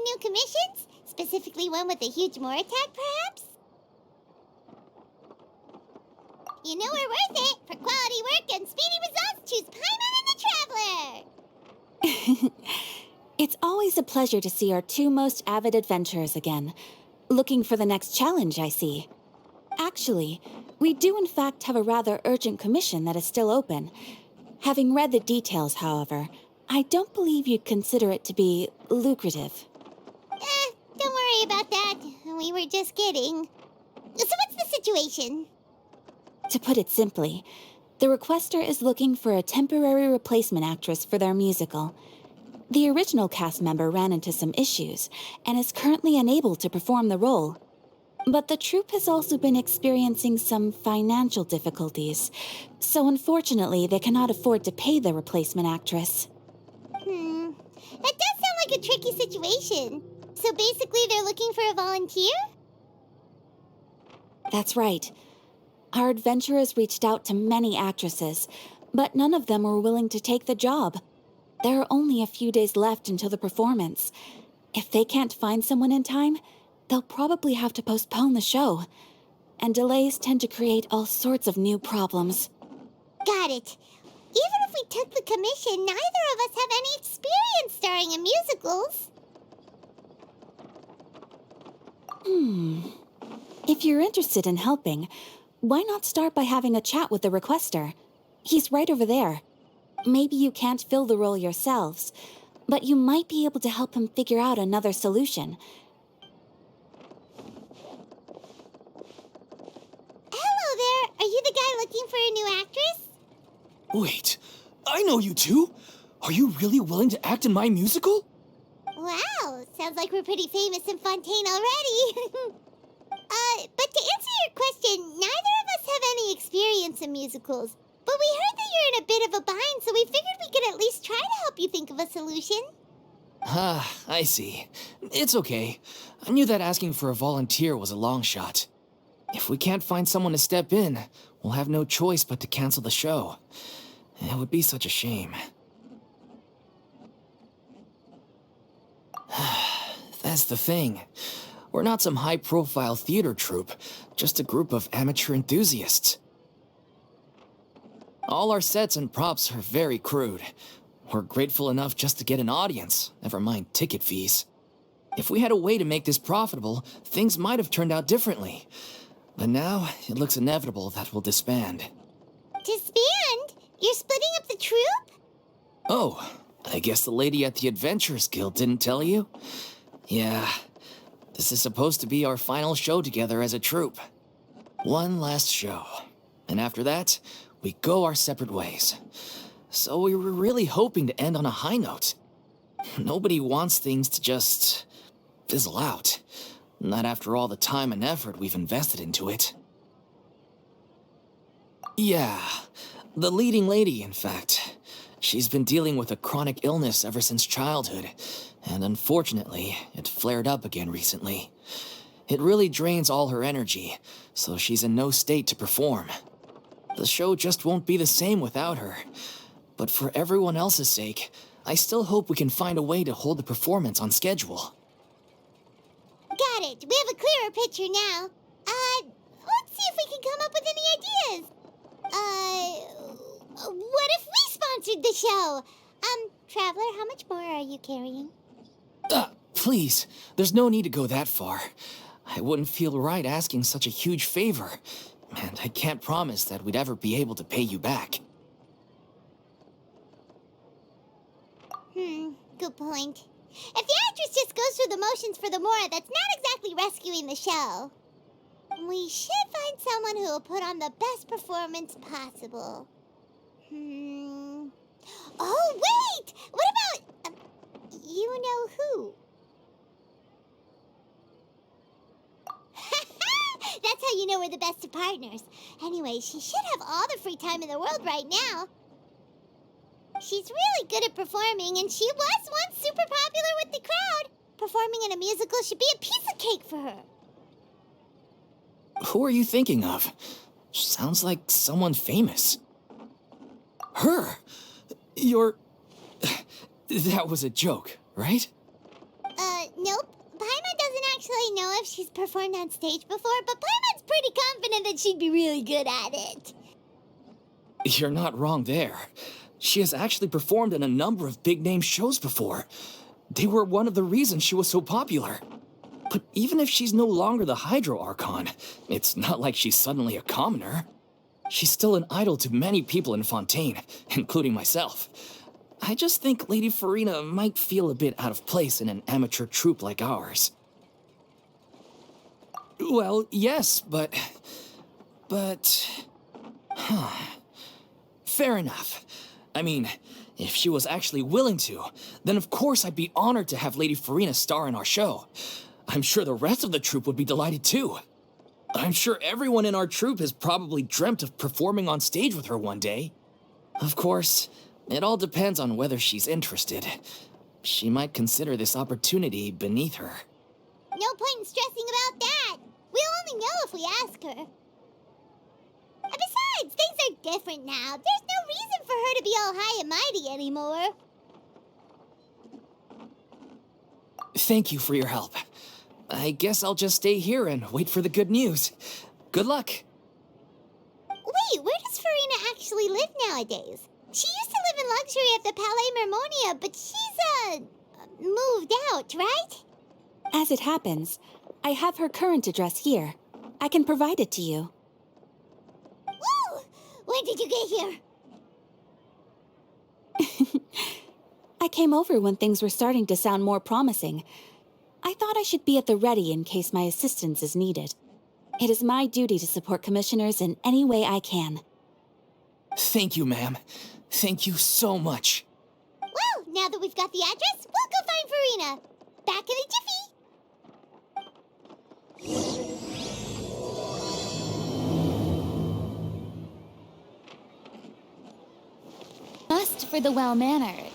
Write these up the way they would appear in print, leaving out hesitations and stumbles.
new commissions? Specifically one with a huge more attack, perhaps? You know we're worth it. For quality work and speedy results, choose Paimon and the Traveler! It's always a pleasure to see our two most avid adventurers again. Looking for the next challenge, I see. Actually, we do in fact have a rather urgent commission that is still open. Having read the details, however, I don't believe you'd consider it to be lucrative. Don't worry about that. We were just kidding. So what's the situation? To put it simply, the requester is looking for a temporary replacement actress for their musical. The original cast member ran into some issues and is currently unable to perform the role. But the troupe has also been experiencing some financial difficulties, so unfortunately they cannot afford to pay the replacement actress. That does sound like a tricky situation. So basically they're looking for a volunteer? That's right. Our adventurers reached out to many actresses, but none of them were willing to take the job. There are only a few days left until the performance. If they can't find someone in time, they'll probably have to postpone the show. And delays tend to create all sorts of new problems. Got it. Even if we took the commission, neither of us have any experience starring in musicals. If you're interested in helping, why not start by having a chat with the requester? He's right over there. Maybe you can't fill the role yourselves, but you might be able to help him figure out another solution. Hello there. Are you the guy looking for a new actress? Wait, I know you two. Are you really willing to act in my musical? Wow, sounds like we're pretty famous in Fontaine already. But to answer your question, neither of us have any experience in musicals. But we heard that you're in a bit of a bind, so we figured we could at least try to help you think of a solution. I see. It's okay. I knew that asking for a volunteer was a long shot. If we can't find someone to step in, we'll have no choice but to cancel the show. It would be such a shame. That's the thing. We're not some high-profile theater troupe, just a group of amateur enthusiasts. All our sets and props are very crude. We're grateful enough just to get an audience, never mind ticket fees. If we had a way to make this profitable, things might have turned out differently. But now, it looks inevitable that we'll disband. Disband? You're splitting up the troupe? Oh, I guess the lady at the Adventurers Guild didn't tell you? Yeah, this is supposed to be our final show together as a troupe. One last show. And after that, we go our separate ways. So we were really hoping to end on a high note. Nobody wants things to just fizzle out. Not after all the time and effort we've invested into it. Yeah, the leading lady, in fact. She's been dealing with a chronic illness ever since childhood, and unfortunately, it flared up again recently. It really drains all her energy, so she's in no state to perform. The show just won't be the same without her. But for everyone else's sake, I still hope we can find a way to hold the performance on schedule. Got it. We have a clearer picture now. Let's see if we can come up with any ideas. What if we sponsored the show? Traveler, how much more are you carrying? Please, there's no need to go that far. I wouldn't feel right asking such a huge favor, and I can't promise that we'd ever be able to pay you back. Good point. If the actress just goes through the motions for the Mora, that's not exactly rescuing the show. We should find someone who will put on the best performance possible. Oh, wait! What about... you know who? That's how you know we're the best of partners. Anyway, she should have all the free time in the world right now. She's really good at performing, and she was once super popular with the crowd. Performing in a musical should be a piece of cake for her. Who are you thinking of? Sounds like someone famous. Her? You're... That was a joke, right? Nope. she's performed on stage before, but Paimon's pretty confident that she'd be really good at it. You're not wrong there. She has actually performed in a number of big-name shows before. They were one of the reasons she was so popular. But even if she's no longer the Hydro Archon, it's not like she's suddenly a commoner. She's still an idol to many people in Fontaine, including myself. I just think Lady Furina might feel a bit out of place in an amateur troupe like ours. Well, yes, but... Fair enough. I mean, if she was actually willing to, then of course I'd be honored to have Lady Furina star in our show. I'm sure the rest of the troupe would be delighted too. I'm sure everyone in our troupe has probably dreamt of performing on stage with her one day. Of course, it all depends on whether she's interested. She might consider this opportunity beneath her. No point in stressing about that. We'll only know if we ask her. And besides, things are different now. There's no reason for her to be all high and mighty anymore. Thank you for your help. I guess I'll just stay here and wait for the good news. Good luck. Wait, where does Furina actually live nowadays? She used to live in luxury at the Palais Mermonia, but she's, moved out, right? As it happens, I have her current address here. I can provide it to you. Woo! When did you get here? I came over when things were starting to sound more promising. I thought I should be at the ready in case my assistance is needed. It is my duty to support commissioners in any way I can. Thank you, ma'am. Thank you so much. Well, now that we've got the address, we'll go find Furina. Back in a jiffy. Must for the well-mannered.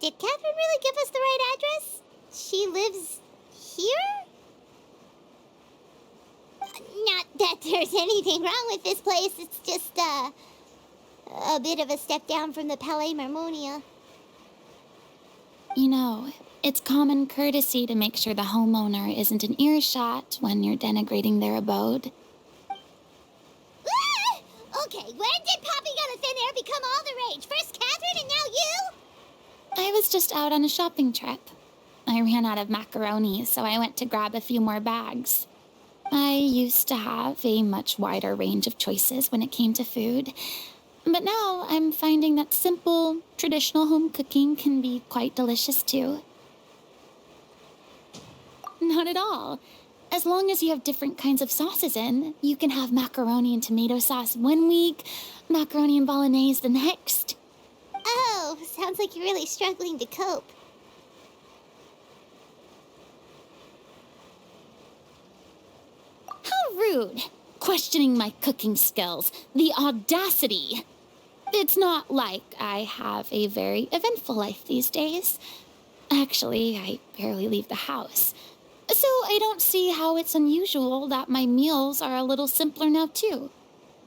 Did Catherine really give us the right address? She lives here? Not that there's anything wrong with this place. It's just, a bit of a step down from the Palais Mermonia. You know, it's common courtesy to make sure the homeowner isn't in earshot when you're denigrating their abode. Ah! Okay, when did Poppy Gun of Thin Air become all the rage? First Catherine and now you? I was just out on a shopping trip. I ran out of macaroni, so I went to grab a few more bags. I used to have a much wider range of choices when it came to food, but now I'm finding that simple, traditional home cooking can be quite delicious too. Not at all. As long as you have different kinds of sauces in, you can have macaroni and tomato sauce one week, macaroni and bolognese the next. Oh, sounds like you're really struggling to cope. How rude! Questioning my cooking skills. The audacity! It's not like I have a very eventful life these days. Actually, I barely leave the house. So I don't see how it's unusual that my meals are a little simpler now, too.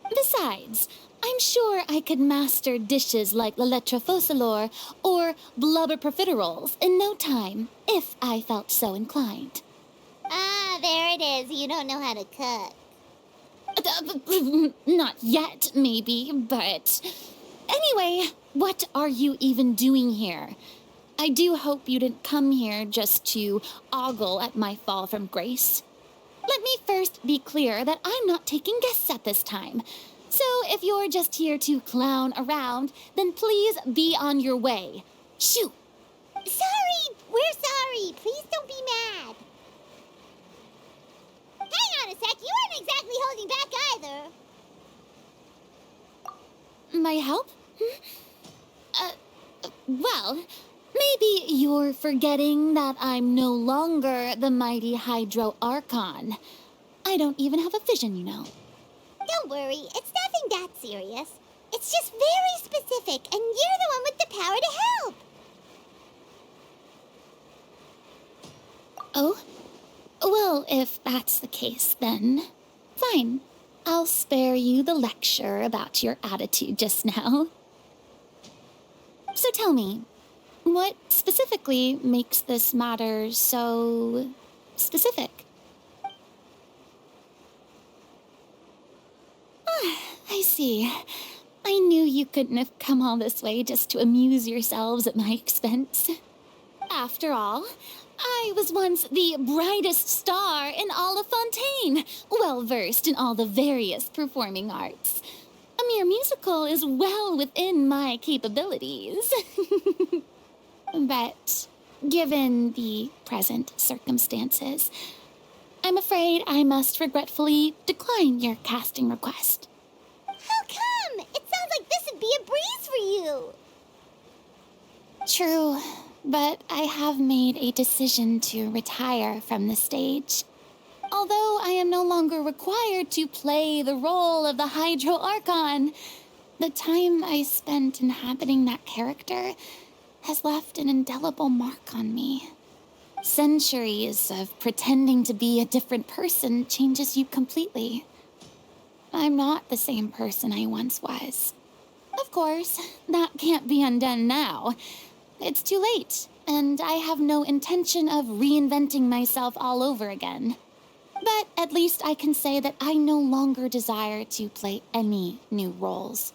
Besides, I'm sure I could master dishes like la lettre focilor or blubber profiteroles in no time, if I felt so inclined. Ah, there it is. You don't know how to cook. Not yet, maybe, but... Anyway, what are you even doing here? I do hope you didn't come here just to ogle at my fall from grace. Let me first be clear that I'm not taking guests at this time. So if you're just here to clown around, then please be on your way. Shoo! Sorry! We're sorry. Please don't be mad. Hang on a sec. You weren't exactly holding back either. My help? Well, maybe you're forgetting that I'm no longer the mighty Hydro Archon. I don't even have a vision, you know. Don't worry. It's nothing that serious. It's just very specific, and you're the one with the power to help. Oh? Well, if that's the case, then fine. I'll spare you the lecture about your attitude just now. So tell me, what specifically makes this matter so specific. Ah, I see. I knew you couldn't have come all this way just to amuse yourselves at my expense. After all, I was once the brightest star in all of Fontaine, well versed in all the various performing arts. A mere musical is well within my capabilities. But given the present circumstances, I'm afraid I must regretfully decline your casting request. How come? It sounds like this would be a breeze for you. True, but I have made a decision to retire from the stage. Although I am no longer required to play the role of the Hydro Archon, the time I spent inhabiting that character has left an indelible mark on me. Centuries of pretending to be a different person changes you completely. I'm not the same person I once was. Of course, that can't be undone now. It's too late, and I have no intention of reinventing myself all over again. But at least I can say that I no longer desire to play any new roles.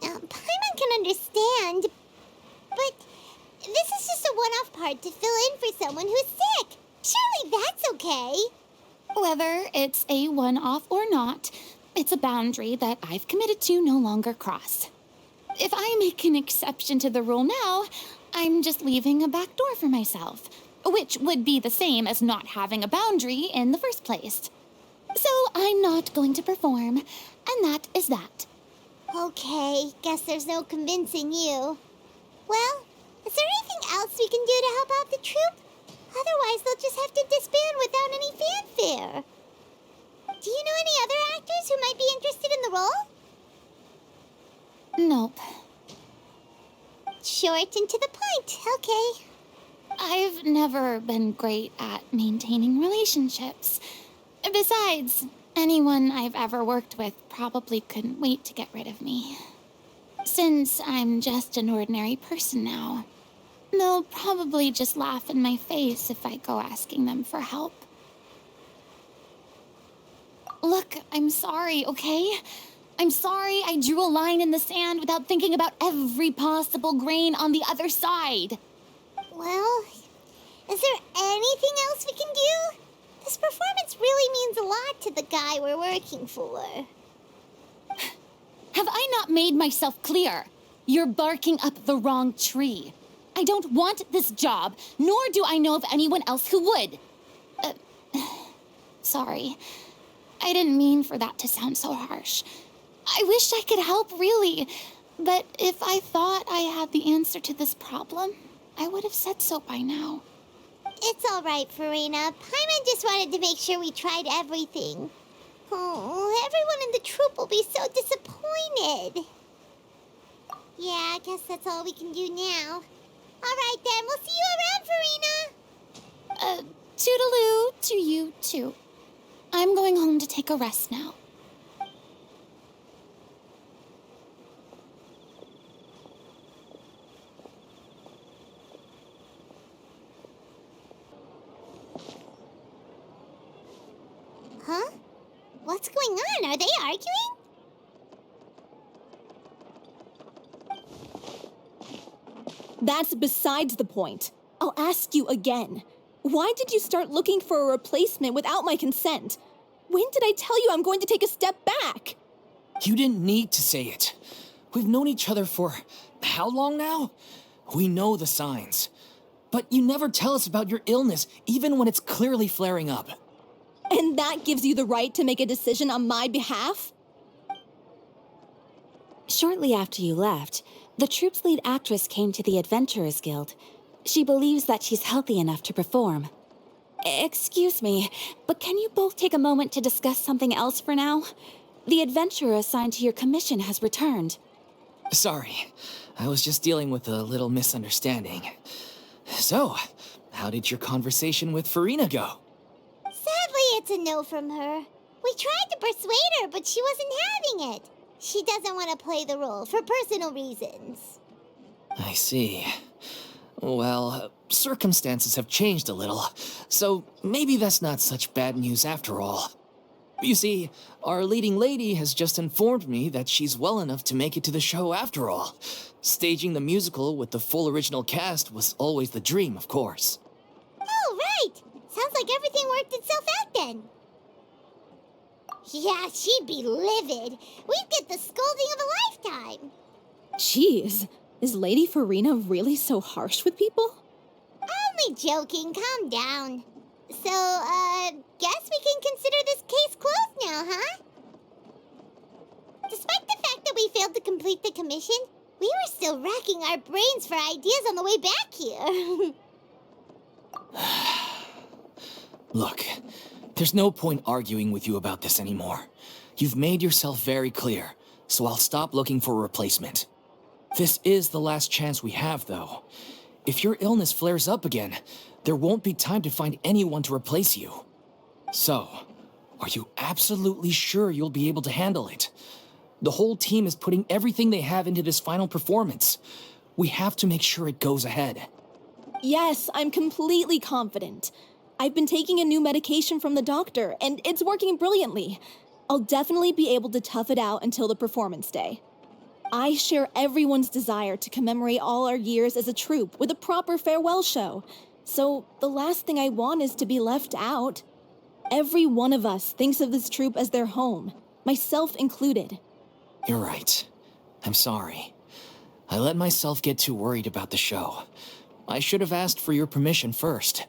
Paimon can understand, but this is just a one-off part to fill in for someone who's sick. Surely that's okay. Whether it's a one-off or not, it's a boundary that I've committed to no longer cross. If I make an exception to the rule now, I'm just leaving a back door for myself, which would be the same as not having a boundary in the first place. So I'm not going to perform, and that is that. Okay, guess there's no convincing you. Well, is there anything else we can do to help out the troupe? Otherwise, they'll just have to disband without any fanfare. Do you know any other actors who might be interested in the role? Nope. Short and to the point, okay. I've never been great at maintaining relationships. Besides, anyone I've ever worked with probably couldn't wait to get rid of me. Since I'm just an ordinary person now, they'll probably just laugh in my face if I go asking them for help. Look, I'm sorry, okay? I'm sorry I drew a line in the sand without thinking about every possible grain on the other side. Well, is there anything else we can do? This performance really means a lot to the guy we're working for. Have I not made myself clear? You're barking up the wrong tree. I don't want this job, nor do I know of anyone else who would. Sorry. I didn't mean for that to sound so harsh. I wish I could help, really. But if I thought I had the answer to this problem, I would have said so by now. It's all right, Furina. Paimon just wanted to make sure we tried everything. Oh, everyone in the troupe will be so disappointed. Yeah, I guess that's all we can do now. All right, then. We'll see you around, Furina. Toodaloo to you, too. I'm going home to take a rest now. Huh? What's going on? Are they arguing? That's besides the point. I'll ask you again. Why did you start looking for a replacement without my consent? When did I tell you I'm going to take a step back? You didn't need to say it. We've known each other for how long now? We know the signs. But you never tell us about your illness, even when it's clearly flaring up. And that gives you the right to make a decision on my behalf? Shortly after you left, the troupe's lead actress came to the Adventurers Guild. She believes that she's healthy enough to perform. Excuse me, but can you both take a moment to discuss something else for now? The adventurer assigned to your commission has returned. Sorry, I was just dealing with a little misunderstanding. So, how did your conversation with Furina go? Sadly, it's a no from her. We tried to persuade her, but she wasn't having it. She doesn't want to play the role for personal reasons. I see. Well, circumstances have changed a little, so maybe that's not such bad news after all. You see, our leading lady has just informed me that she's well enough to make it to the show after all. Staging the musical with the full original cast was always the dream, of course. Oh, right! Sounds like everything worked itself out then. Yeah, she'd be livid. We'd get the scolding of a lifetime. Jeez, is Lady Furina really so harsh with people? Only joking, calm down. So, guess we can consider this case closed now, huh? Despite the fact that we failed to complete the commission, we were still racking our brains for ideas on the way back here. Look, there's no point arguing with you about this anymore. You've made yourself very clear, so I'll stop looking for a replacement. This is the last chance we have, though. If your illness flares up again, there won't be time to find anyone to replace you. So, are you absolutely sure you'll be able to handle it? The whole team is putting everything they have into this final performance. We have to make sure it goes ahead. Yes, I'm completely confident. I've been taking a new medication from the doctor, and it's working brilliantly. I'll definitely be able to tough it out until the performance day. I share everyone's desire to commemorate all our years as a troupe with a proper farewell show. So the last thing I want is to be left out. Every one of us thinks of this troupe as their home, myself included. You're right. I'm sorry. I let myself get too worried about the show. I should have asked for your permission first.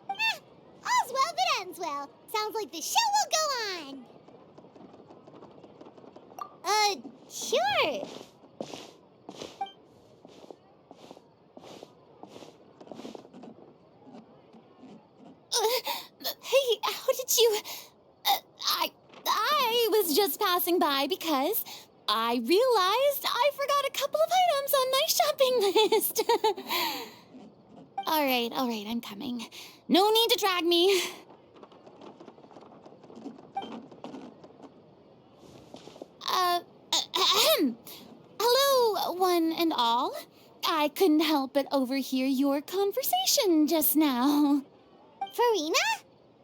All's well that ends well. Sounds like the show will go on. Sure. Hey, how did you... I was just passing by because I realized I forgot a couple of items on my shopping list. All right, I'm coming. No need to drag me. Hello, one and all. I couldn't help but overhear your conversation just now. Furina?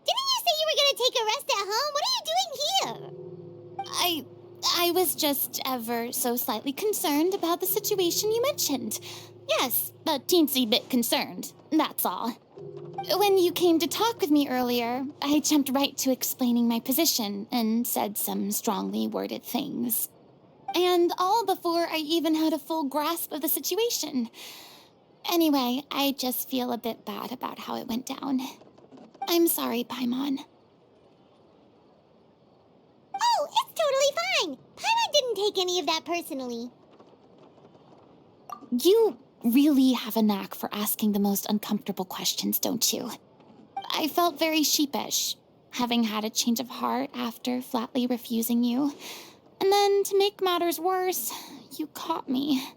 Didn't you say you were gonna take a rest at home? What are you doing here? I was just ever so slightly concerned about the situation you mentioned. Yes, a teensy bit concerned, that's all. When you came to talk with me earlier, I jumped right to explaining my position and said some strongly worded things. And all before I even had a full grasp of the situation. Anyway, I just feel a bit bad about how it went down. I'm sorry, Paimon. Oh, it's totally fine. Paimon didn't take any of that personally. You really have a knack for asking the most uncomfortable questions, don't you? I felt very sheepish, having had a change of heart after flatly refusing you. And then, to make matters worse, you caught me.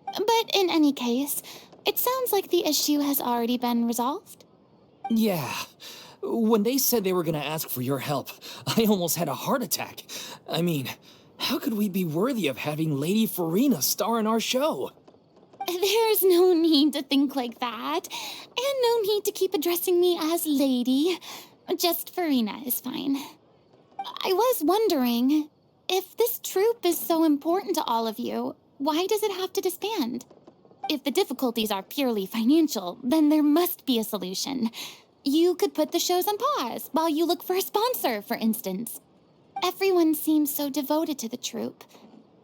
But in any case, it sounds like the issue has already been resolved. Yeah. When they said they were gonna ask for your help, I almost had a heart attack. I mean, how could we be worthy of having Lady Furina star in our show? There's no need to think like that, and no need to keep addressing me as Lady. Just Furina is fine. I was wondering, if this troupe is so important to all of you, why does it have to disband? If the difficulties are purely financial, then there must be a solution. You could put the shows on pause while you look for a sponsor, for instance. Everyone seems so devoted to the troupe.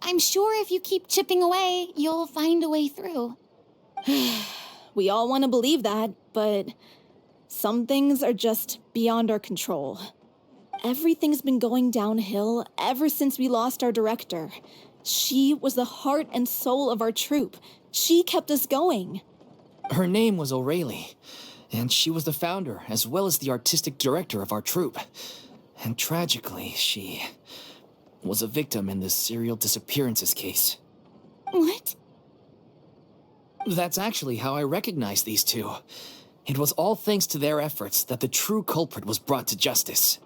I'm sure if you keep chipping away, you'll find a way through. We all want to believe that, but some things are just beyond our control. Everything's been going downhill ever since we lost our director. She was the heart and soul of our troupe. She kept us going. Her name was O'Reilly, and she was the founder as well as the artistic director of our troupe. And tragically, she was a victim in this serial disappearances case. What? That's actually how I recognized these two. It was all thanks to their efforts that the true culprit was brought to justice.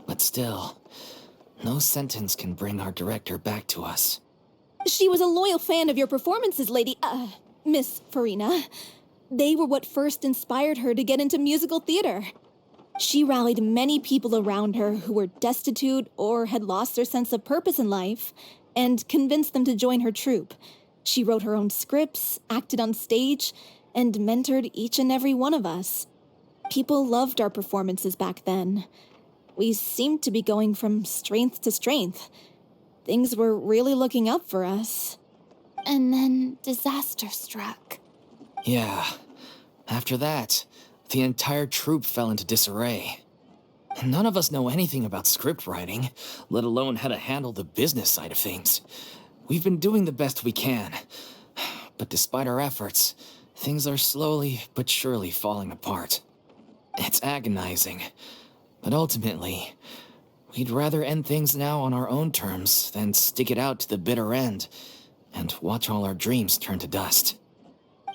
But still, no sentence can bring our director back to us. She was a loyal fan of your performances, Miss Furina. They were what first inspired her to get into musical theater. She rallied many people around her who were destitute or had lost their sense of purpose in life, and convinced them to join her troupe. She wrote her own scripts, acted on stage, and mentored each and every one of us. People loved our performances back then. We seemed to be going from strength to strength. Things were really looking up for us. And then disaster struck. Yeah. After that, the entire troupe fell into disarray. None of us know anything about script writing, let alone how to handle the business side of things. We've been doing the best we can. But despite our efforts, things are slowly but surely falling apart. It's agonizing. But ultimately, we'd rather end things now on our own terms than stick it out to the bitter end and watch all our dreams turn to dust.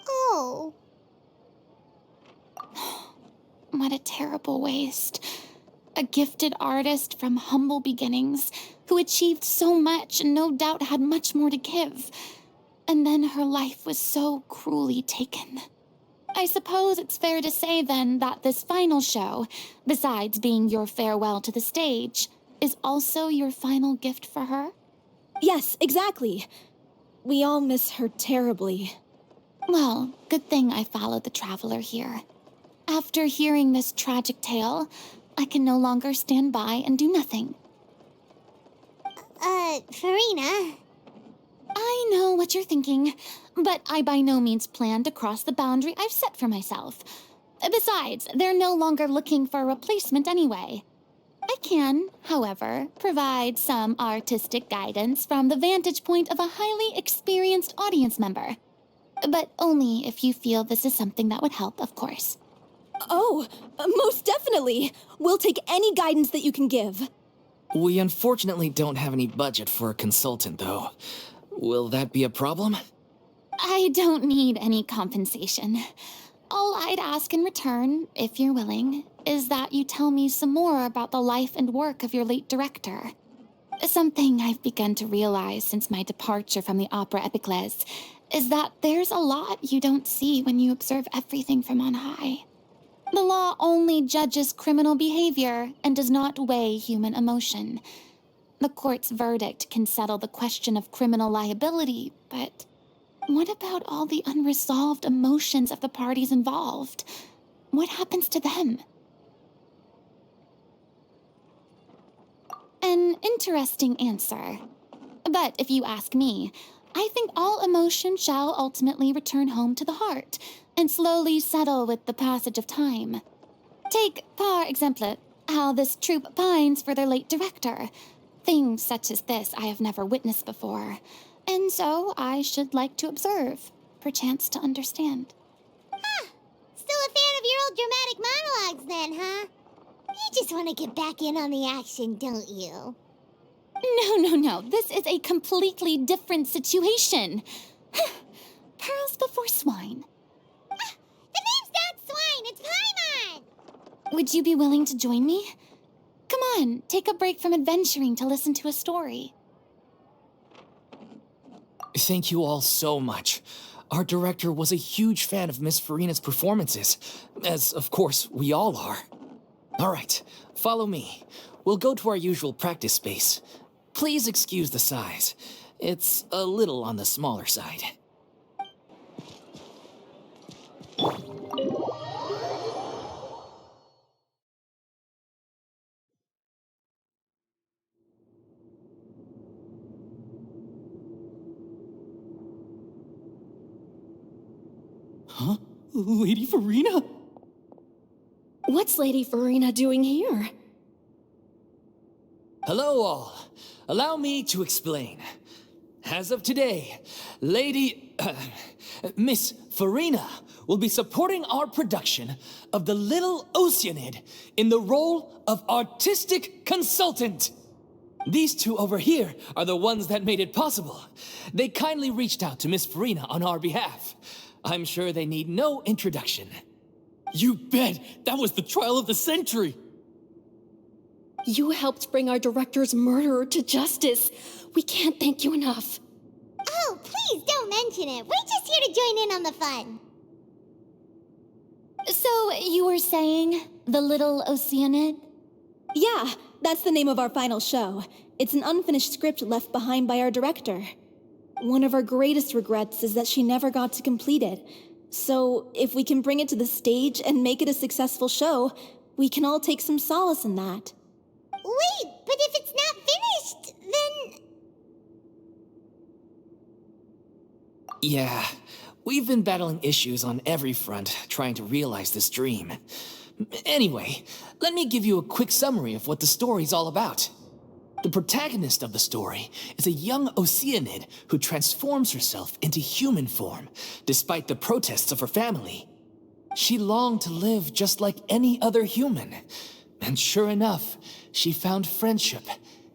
Oh. What a terrible waste. A gifted artist from humble beginnings who achieved so much and no doubt had much more to give. And then her life was so cruelly taken. I suppose it's fair to say then that this final show, besides being your farewell to the stage, is also your final gift for her? Yes, exactly. We all miss her terribly. Well, good thing I followed the traveler here. After hearing this tragic tale, I can no longer stand by and do nothing. Furina. I know what you're thinking, but I by no means plan to cross the boundary I've set for myself. Besides, they're no longer looking for a replacement anyway. I can, however, provide some artistic guidance from the vantage point of a highly experienced audience member. But only if you feel this is something that would help, of course. Oh, most definitely. We'll take any guidance that you can give. We unfortunately don't have any budget for a consultant, though. Will that be a problem? I don't need any compensation. All I'd ask in return, if you're willing, is that you tell me some more about the life and work of your late director. Something I've begun to realize since my departure from the Opera Epiclese is that there's a lot you don't see when you observe everything from on high. The law only judges criminal behavior and does not weigh human emotion. The court's verdict can settle the question of criminal liability, but what about all the unresolved emotions of the parties involved? What happens to them? An interesting answer. But if you ask me, I think all emotion shall ultimately return home to the heart and slowly settle with the passage of time. Take, par exemple, how this troupe pines for their late director. Things such as this I have never witnessed before, and so I should like to observe, perchance to understand. Huh. Still a fan of your old dramatic monologues then, huh? You just want to get back in on the action, don't you? No. This is a completely different situation. Pearls before swine. The name's not Swine, it's Paimon! Would you be willing to join me? Come on, take a break from adventuring to listen to a story. Thank you all so much. Our director was a huge fan of Miss Furina's performances, as, of course, we all are. All right, follow me. We'll go to our usual practice space. Please excuse the size. It's a little on the smaller side. Huh? Lady Furina? What's Lady Furina doing here? Hello all. Allow me to explain. As of today, Miss Furina will be supporting our production of The Little Oceanid in the role of artistic consultant. These two over here are the ones that made it possible. They kindly reached out to Miss Furina on our behalf. I'm sure they need no introduction. You bet! That was the trial of the century! You helped bring our director's murderer to justice. We can't thank you enough. Oh, please don't mention it. We're just here to join in on the fun. So, you were saying the little Oceanid? Yeah, that's the name of our final show. It's an unfinished script left behind by our director. One of our greatest regrets is that she never got to complete it. So, if we can bring it to the stage and make it a successful show, we can all take some solace in that. Wait, but if it's not finished, then... Yeah, we've been battling issues on every front trying to realize this dream. Anyway, let me give you a quick summary of what the story's all about. The protagonist of the story is a young Oceanid who transforms herself into human form, despite the protests of her family. She longed to live just like any other human, and sure enough, she found friendship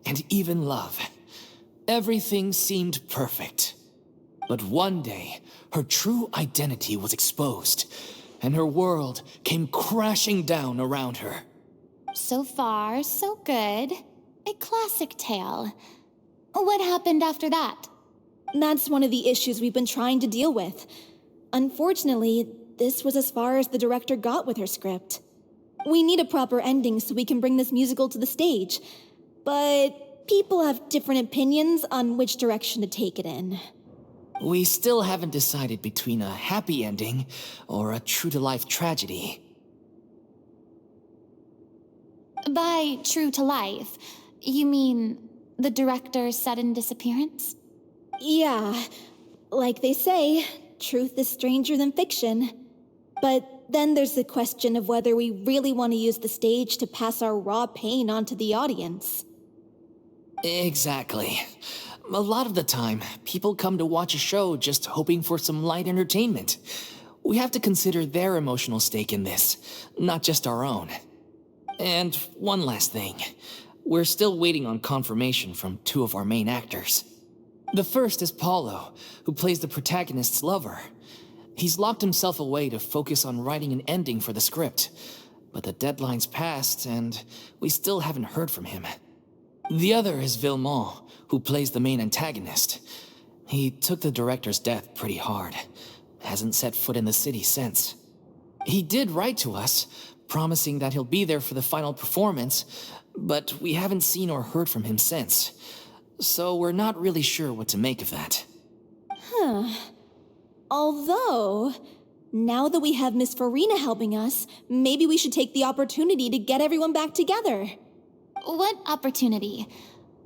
and even love. Everything seemed perfect. But one day, her true identity was exposed, and her world came crashing down around her. So far, so good. A classic tale. What happened after that? That's one of the issues we've been trying to deal with. Unfortunately, this was as far as the director got with her script. We need a proper ending so we can bring this musical to the stage. But people have different opinions on which direction to take it in. We still haven't decided between a happy ending or a true-to-life tragedy. By true to life, you mean the director's sudden disappearance? Yeah, like they say, truth is stranger than fiction. But then there's the question of whether we really want to use the stage to pass our raw pain onto the audience. Exactly. A lot of the time, people come to watch a show just hoping for some light entertainment. We have to consider their emotional stake in this, not just our own. And one last thing. We're still waiting on confirmation from two of our main actors. The first is Paulo, who plays the protagonist's lover. He's locked himself away to focus on writing an ending for the script, but the deadline's passed and we still haven't heard from him. The other is Villemont, who plays the main antagonist. He took the director's death pretty hard. Hasn't set foot in the city since. He did write to us, promising that he'll be there for the final performance, but we haven't seen or heard from him since. So we're not really sure what to make of that. Although, now that we have Miss Furina helping us, maybe we should take the opportunity to get everyone back together. What opportunity?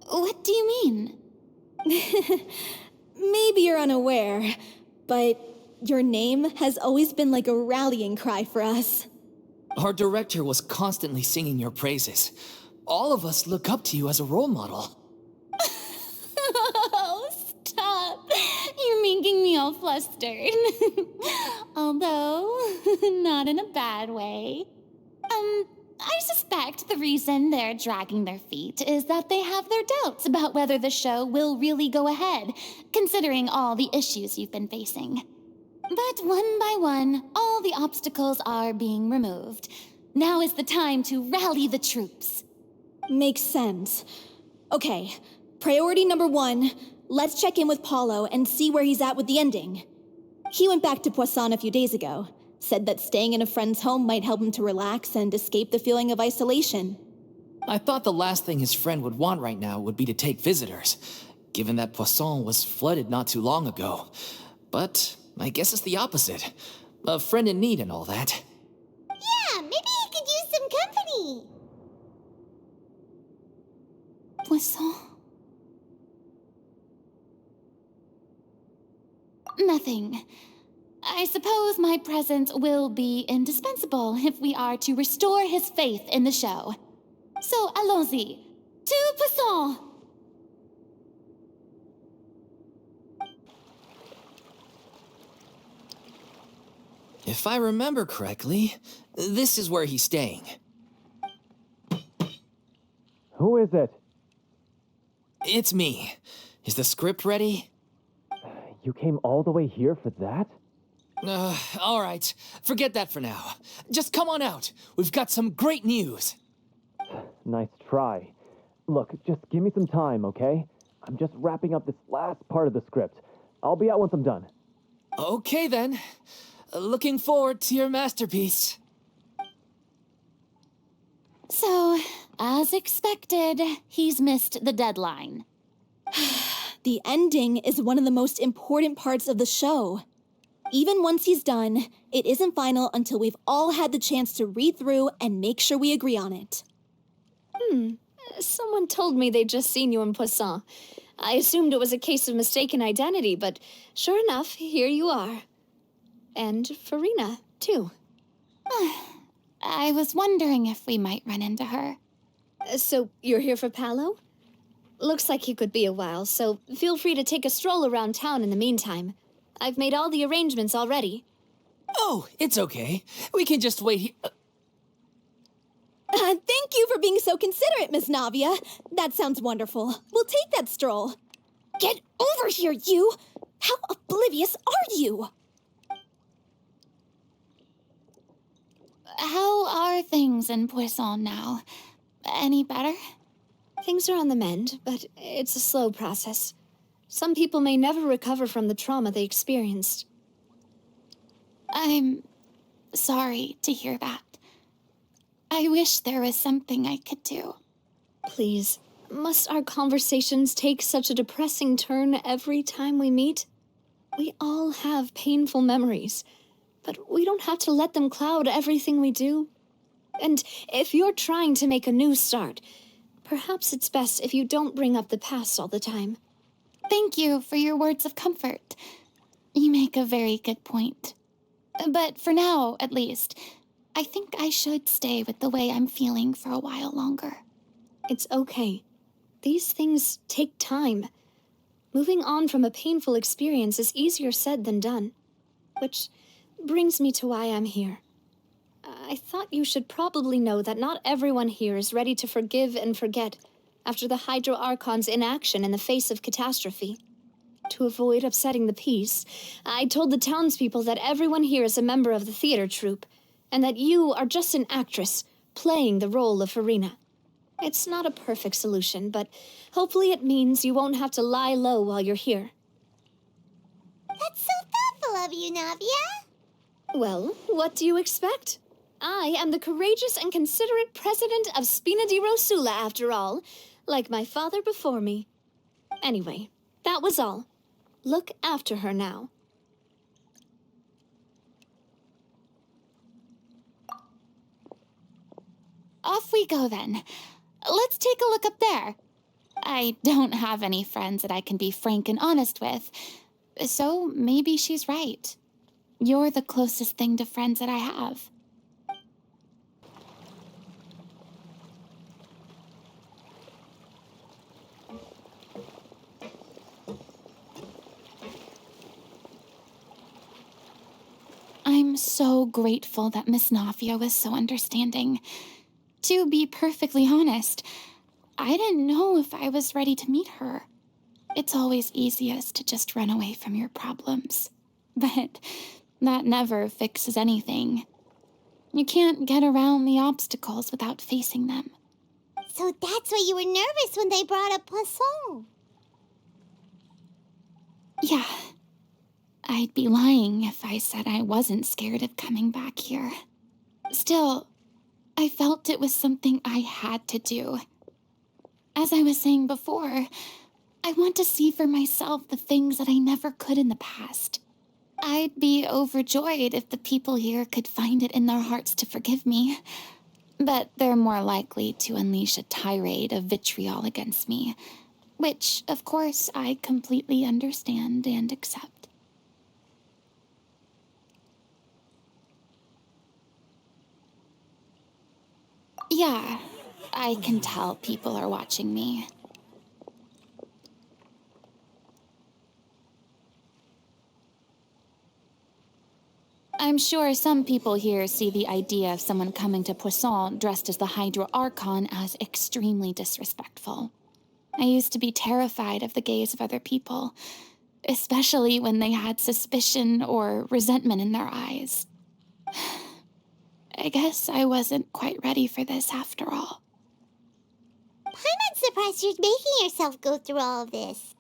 What do you mean? Maybe you're unaware, but your name has always been like a rallying cry for us. Our director was constantly singing your praises. All of us look up to you as a role model. Oh, stop. You're making me all flustered. Although, not in a bad way. I suspect the reason they're dragging their feet is that they have their doubts about whether the show will really go ahead, considering all the issues you've been facing. But one by one, all the obstacles are being removed. Now is the time to rally the troops. Makes sense. Okay, priority number 1, let's check in with Paulo and see where he's at with the ending. He went back to Poisson a few days ago, said that staying in a friend's home might help him to relax and escape the feeling of isolation. I thought the last thing his friend would want right now would be to take visitors, given that Poisson was flooded not too long ago. But I guess it's the opposite. A friend in need and all that. Yeah, maybe he could use some company. Poisson? Nothing. I suppose my presence will be indispensable if we are to restore his faith in the show. So, allons-y. To Poisson! If I remember correctly, this is where he's staying. Who is it? It's me. Is the script ready? You came all the way here for that? All right. Forget that for now. Just come on out. We've got some great news. Nice try. Look, just give me some time, okay? I'm just wrapping up this last part of the script. I'll be out once I'm done. Okay then. Looking forward to your masterpiece. So, as expected, he's missed the deadline. The ending is one of the most important parts of the show. Even once he's done, it isn't final until we've all had the chance to read through and make sure we agree on it. Someone told me they'd just seen you in Poisson. I assumed it was a case of mistaken identity, but sure enough, here you are. And Furina, too. I was wondering if we might run into her. So you're here for Palo? Looks like you could be a while, so feel free to take a stroll around town in the meantime. I've made all the arrangements already. Oh, it's okay. We can just wait here. Thank you for being so considerate, Miss Navia. That sounds wonderful. We'll take that stroll. Get over here, you! How oblivious are you? How are things in Poisson now? Any better? Things are on the mend, but it's a slow process. Some people may never recover from the trauma they experienced. I'm sorry to hear that. I wish there was something I could do. Please, must our conversations take such a depressing turn every time we meet? We all have painful memories, but we don't have to let them cloud everything we do. And if you're trying to make a new start, perhaps it's best if you don't bring up the past all the time. Thank you for your words of comfort. You make a very good point. But for now, at least, I think I should stay with the way I'm feeling for a while longer. It's okay. These things take time. Moving on from a painful experience is easier said than done. Which brings me to why I'm here. I thought you should probably know that not everyone here is ready to forgive and forget after the Hydro Archon's inaction in the face of catastrophe. To avoid upsetting the peace, I told the townspeople that everyone here is a member of the theater troupe, and that you are just an actress playing the role of Furina. It's not a perfect solution, but hopefully it means you won't have to lie low while you're here. That's so thoughtful of you, Navia. Well, what do you expect? I am the courageous and considerate president of Spina di Rosula, after all, like my father before me. Anyway, that was all. Look after her now. Off we go then. Let's take a look up there. I don't have any friends that I can be frank and honest with, so maybe she's right. You're the closest thing to friends that I have. I'm so grateful that Miss Navia was so understanding. To be perfectly honest, I didn't know if I was ready to meet her. It's always easiest to just run away from your problems. But that never fixes anything. You can't get around the obstacles without facing them. So that's why you were nervous when they brought up Poisson. Yeah. I'd be lying if I said I wasn't scared of coming back here. Still, I felt it was something I had to do. As I was saying before, I want to see for myself the things that I never could in the past. I'd be overjoyed if the people here could find it in their hearts to forgive me. But they're more likely to unleash a tirade of vitriol against me, which, of course, I completely understand and accept. Yeah, I can tell people are watching me. I'm sure some people here see the idea of someone coming to Poisson dressed as the Hydro Archon as extremely disrespectful. I used to be terrified of the gaze of other people, especially when they had suspicion or resentment in their eyes. I guess I wasn't quite ready for this after all. I'm not surprised you're making yourself go through all of this.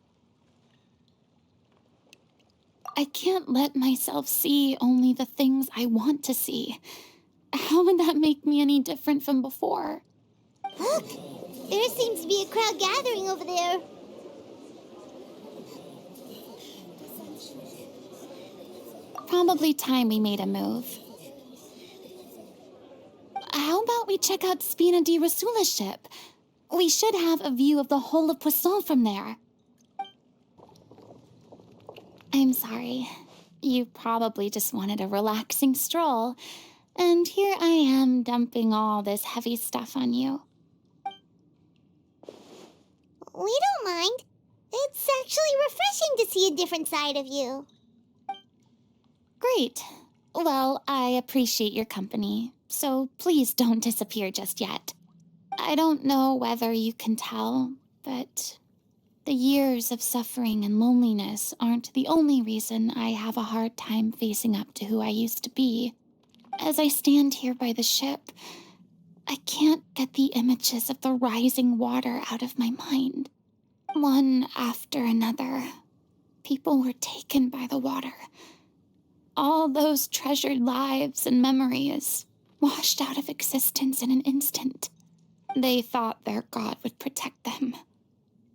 I can't let myself see only the things I want to see. How would that make me any different from before? Look! There seems to be a crowd gathering over there. Probably time we made a move. How about we check out Spina di Rasula's ship? We should have a view of the whole of Poisson from there. I'm sorry. You probably just wanted a relaxing stroll. And here I am dumping all this heavy stuff on you. We don't mind. It's actually refreshing to see a different side of you. Great. Well, I appreciate your company, so please don't disappear just yet. I don't know whether you can tell, but the years of suffering and loneliness aren't the only reason I have a hard time facing up to who I used to be. As I stand here by the ship, I can't get the images of the rising water out of my mind. One after another, people were taken by the water. All those treasured lives and memories washed out of existence in an instant. They thought their God would protect them.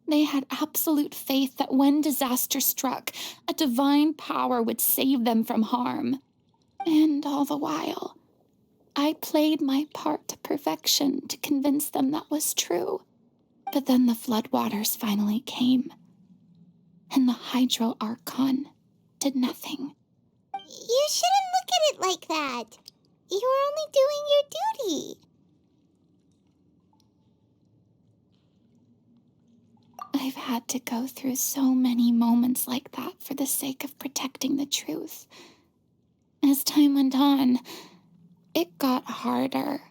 They had absolute faith that when disaster struck, a divine power would save them from harm. And all the while, I played my part to perfection to convince them that was true. But then the floodwaters finally came, and the Hydro Archon did nothing. You shouldn't look at it like that. You were only doing your duty. I've had to go through so many moments like that for the sake of protecting the truth. As time went on, it got harder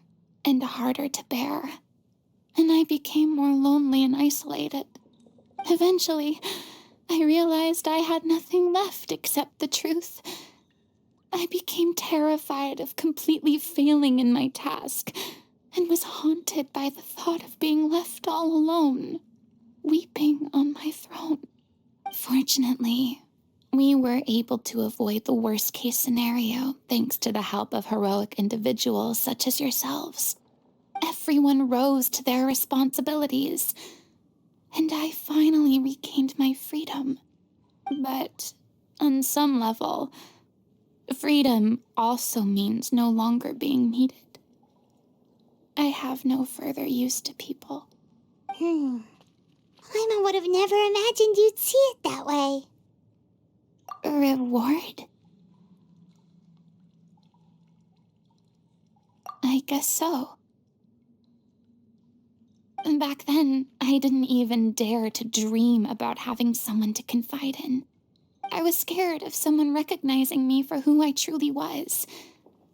and harder to bear, and I became more lonely and isolated. Eventually, I realized I had nothing left except the truth. I became terrified of completely failing in my task, and was haunted by the thought of being left all alone, weeping on my throne. Fortunately, we were able to avoid the worst-case scenario thanks to the help of heroic individuals such as yourselves. Everyone rose to their responsibilities, and I finally regained my freedom. But on some level, freedom also means no longer being needed. I have no further use to people. Paimon would have never imagined you'd see it that way. Reward? I guess so. Back then, I didn't even dare to dream about having someone to confide in. I was scared of someone recognizing me for who I truly was,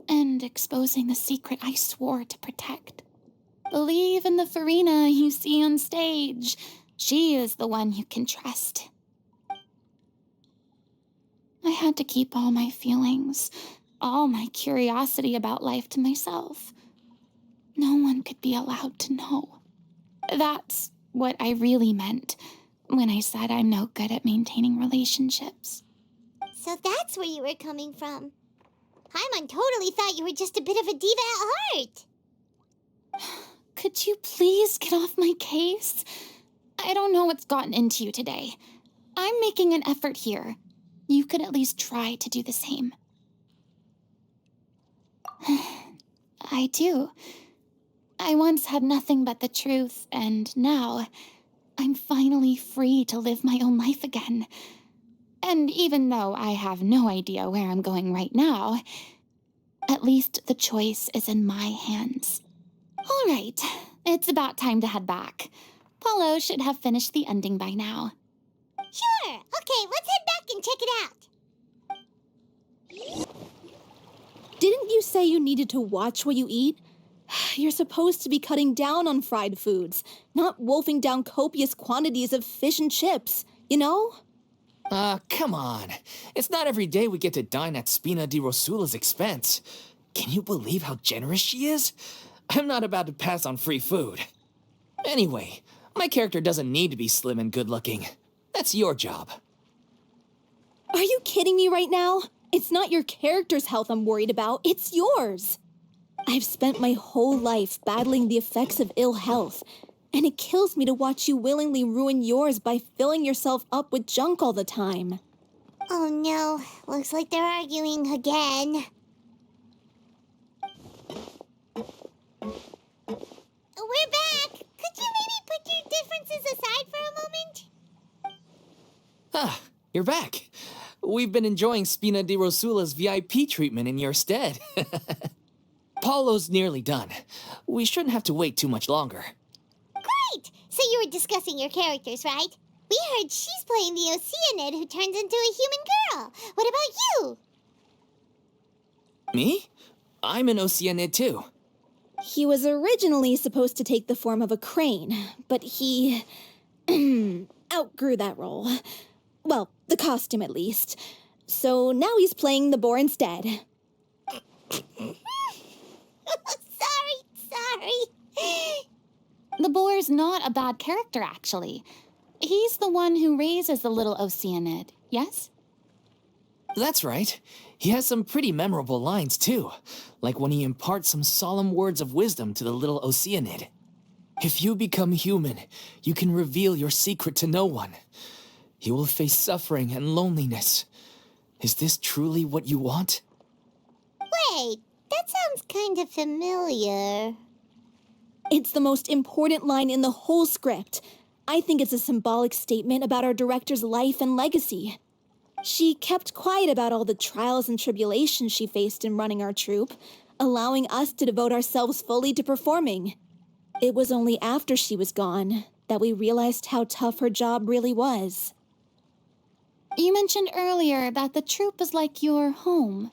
and exposing the secret I swore to protect. Believe in the Furina you see on stage. She is the one you can trust. I had to keep all my feelings, all my curiosity about life to myself. No one could be allowed to know. That's what I really meant when I said I'm no good at maintaining relationships. So that's where you were coming from. Paimon totally thought you were just a bit of a diva at heart. Could you please get off my case? I don't know what's gotten into you today. I'm making an effort here. You could at least try to do the same. I do. I once had nothing but the truth, and now I'm finally free to live my own life again. And even though I have no idea where I'm going right now, at least the choice is in my hands. All right, it's about time to head back. Paulo should have finished the ending by now. Sure. Okay, let's head back and check it out. Didn't you say you needed to watch what you eat? You're supposed to be cutting down on fried foods, not wolfing down copious quantities of fish and chips, you know? Come on. It's not every day we get to dine at Spina di Rosula's expense. Can you believe how generous she is? I'm not about to pass on free food. Anyway, my character doesn't need to be slim and good-looking. That's your job. Are you kidding me right now? It's not your character's health I'm worried about, it's yours. I've spent my whole life battling the effects of ill health, and it kills me to watch you willingly ruin yours by filling yourself up with junk all the time. Oh no, looks like they're arguing again. We're back! Could you maybe put your differences aside for a moment? Ah, you're back. We've been enjoying Spina di Rosula's VIP treatment in your stead. Paulo's nearly done. We shouldn't have to wait too much longer. Great! So you were discussing your characters, right? We heard she's playing the Oceanid who turns into a human girl. What about you? Me? I'm an Oceanid too. He was originally supposed to take the form of a crane, but he outgrew that role. Well, the costume at least. So now he's playing the boar instead. Sorry. The boar's not a bad character, actually. He's the one who raises the little Oceanid, yes? That's right. He has some pretty memorable lines too, like when he imparts some solemn words of wisdom to the little Oceanid. If you become human, you can reveal your secret to no one. You will face suffering and loneliness. Is this truly what you want? Wait, that sounds kind of familiar. It's the most important line in the whole script. I think it's a symbolic statement about our director's life and legacy. She kept quiet about all the trials and tribulations she faced in running our troupe, allowing us to devote ourselves fully to performing. It was only after she was gone that we realized how tough her job really was. You mentioned earlier that the troupe is like your home.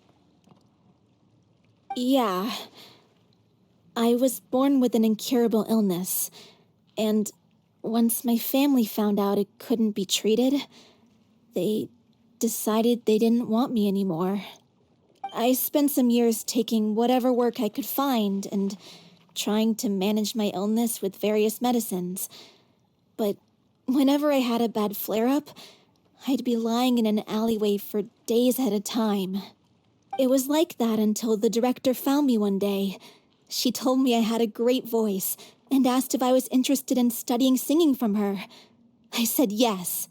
Yeah. I was born with an incurable illness, and once my family found out it couldn't be treated, they decided they didn't want me anymore. I spent some years taking whatever work I could find and trying to manage my illness with various medicines. But whenever I had a bad flare-up, I'd be lying in an alleyway for days at a time. It was like that until the director found me one day. She told me I had a great voice and asked if I was interested in studying singing from her. I said yes.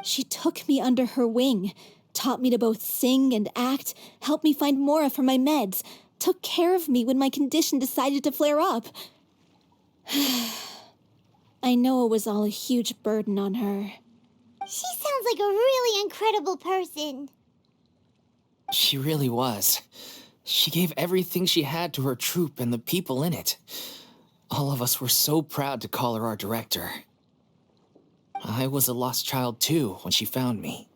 She took me under her wing, taught me to both sing and act, helped me find Mora for my meds, took care of me when my condition decided to flare up. I know it was all a huge burden on her. She sounds like a really incredible person. She really was. She gave everything she had to her troupe and the people in it. All of us were so proud to call her our director. I was a lost child too when she found me.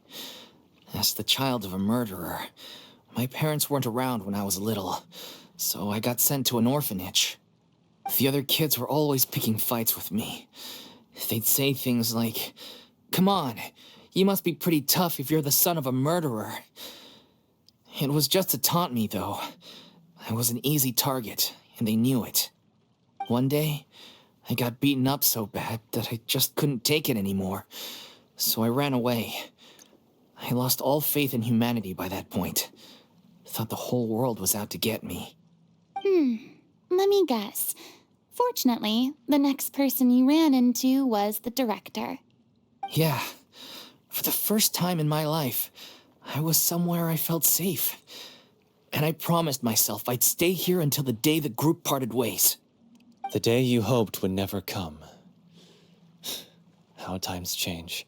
As the child of a murderer, my parents weren't around when I was little, so I got sent to an orphanage. The other kids were always picking fights with me. They'd say things like, "Come on, you must be pretty tough if you're the son of a murderer." It was just to taunt me, though. I was an easy target, and they knew it. One day, I got beaten up so bad that I just couldn't take it anymore, so I ran away. I lost all faith in humanity by that point. Thought the whole world was out to get me. Let me guess. Fortunately, the next person you ran into was the director. Yeah, for the first time in my life, I was somewhere I felt safe. And I promised myself I'd stay here until the day the group parted ways. The day you hoped would never come. How times change.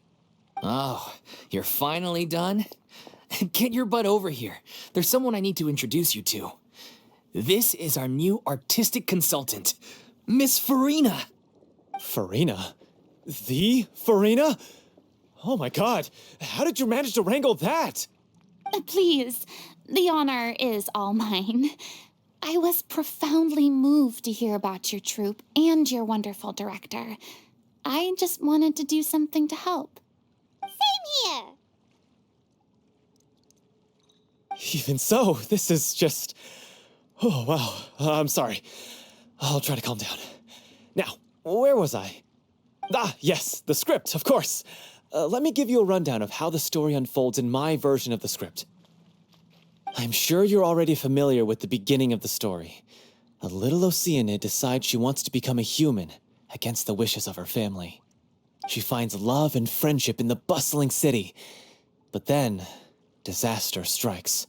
Oh, you're finally done? Get your butt over here. There's someone I need to introduce you to. This is our new artistic consultant, Miss Furina. Furina? The Furina? Oh my god, how did you manage to wrangle that? Please, the honor is all mine. I was profoundly moved to hear about your troupe and your wonderful director. I just wanted to do something to help. Same here. Even so, this is just... Oh, wow. I'm sorry. I'll try to calm down. Now, where was I? Ah, yes, the script, of course. let me give you a rundown of how the story unfolds in my version of the script. I'm sure you're already familiar with the beginning of the story. A little Oceanid decides she wants to become a human, against the wishes of her family. She finds love and friendship in the bustling city. But then, disaster strikes.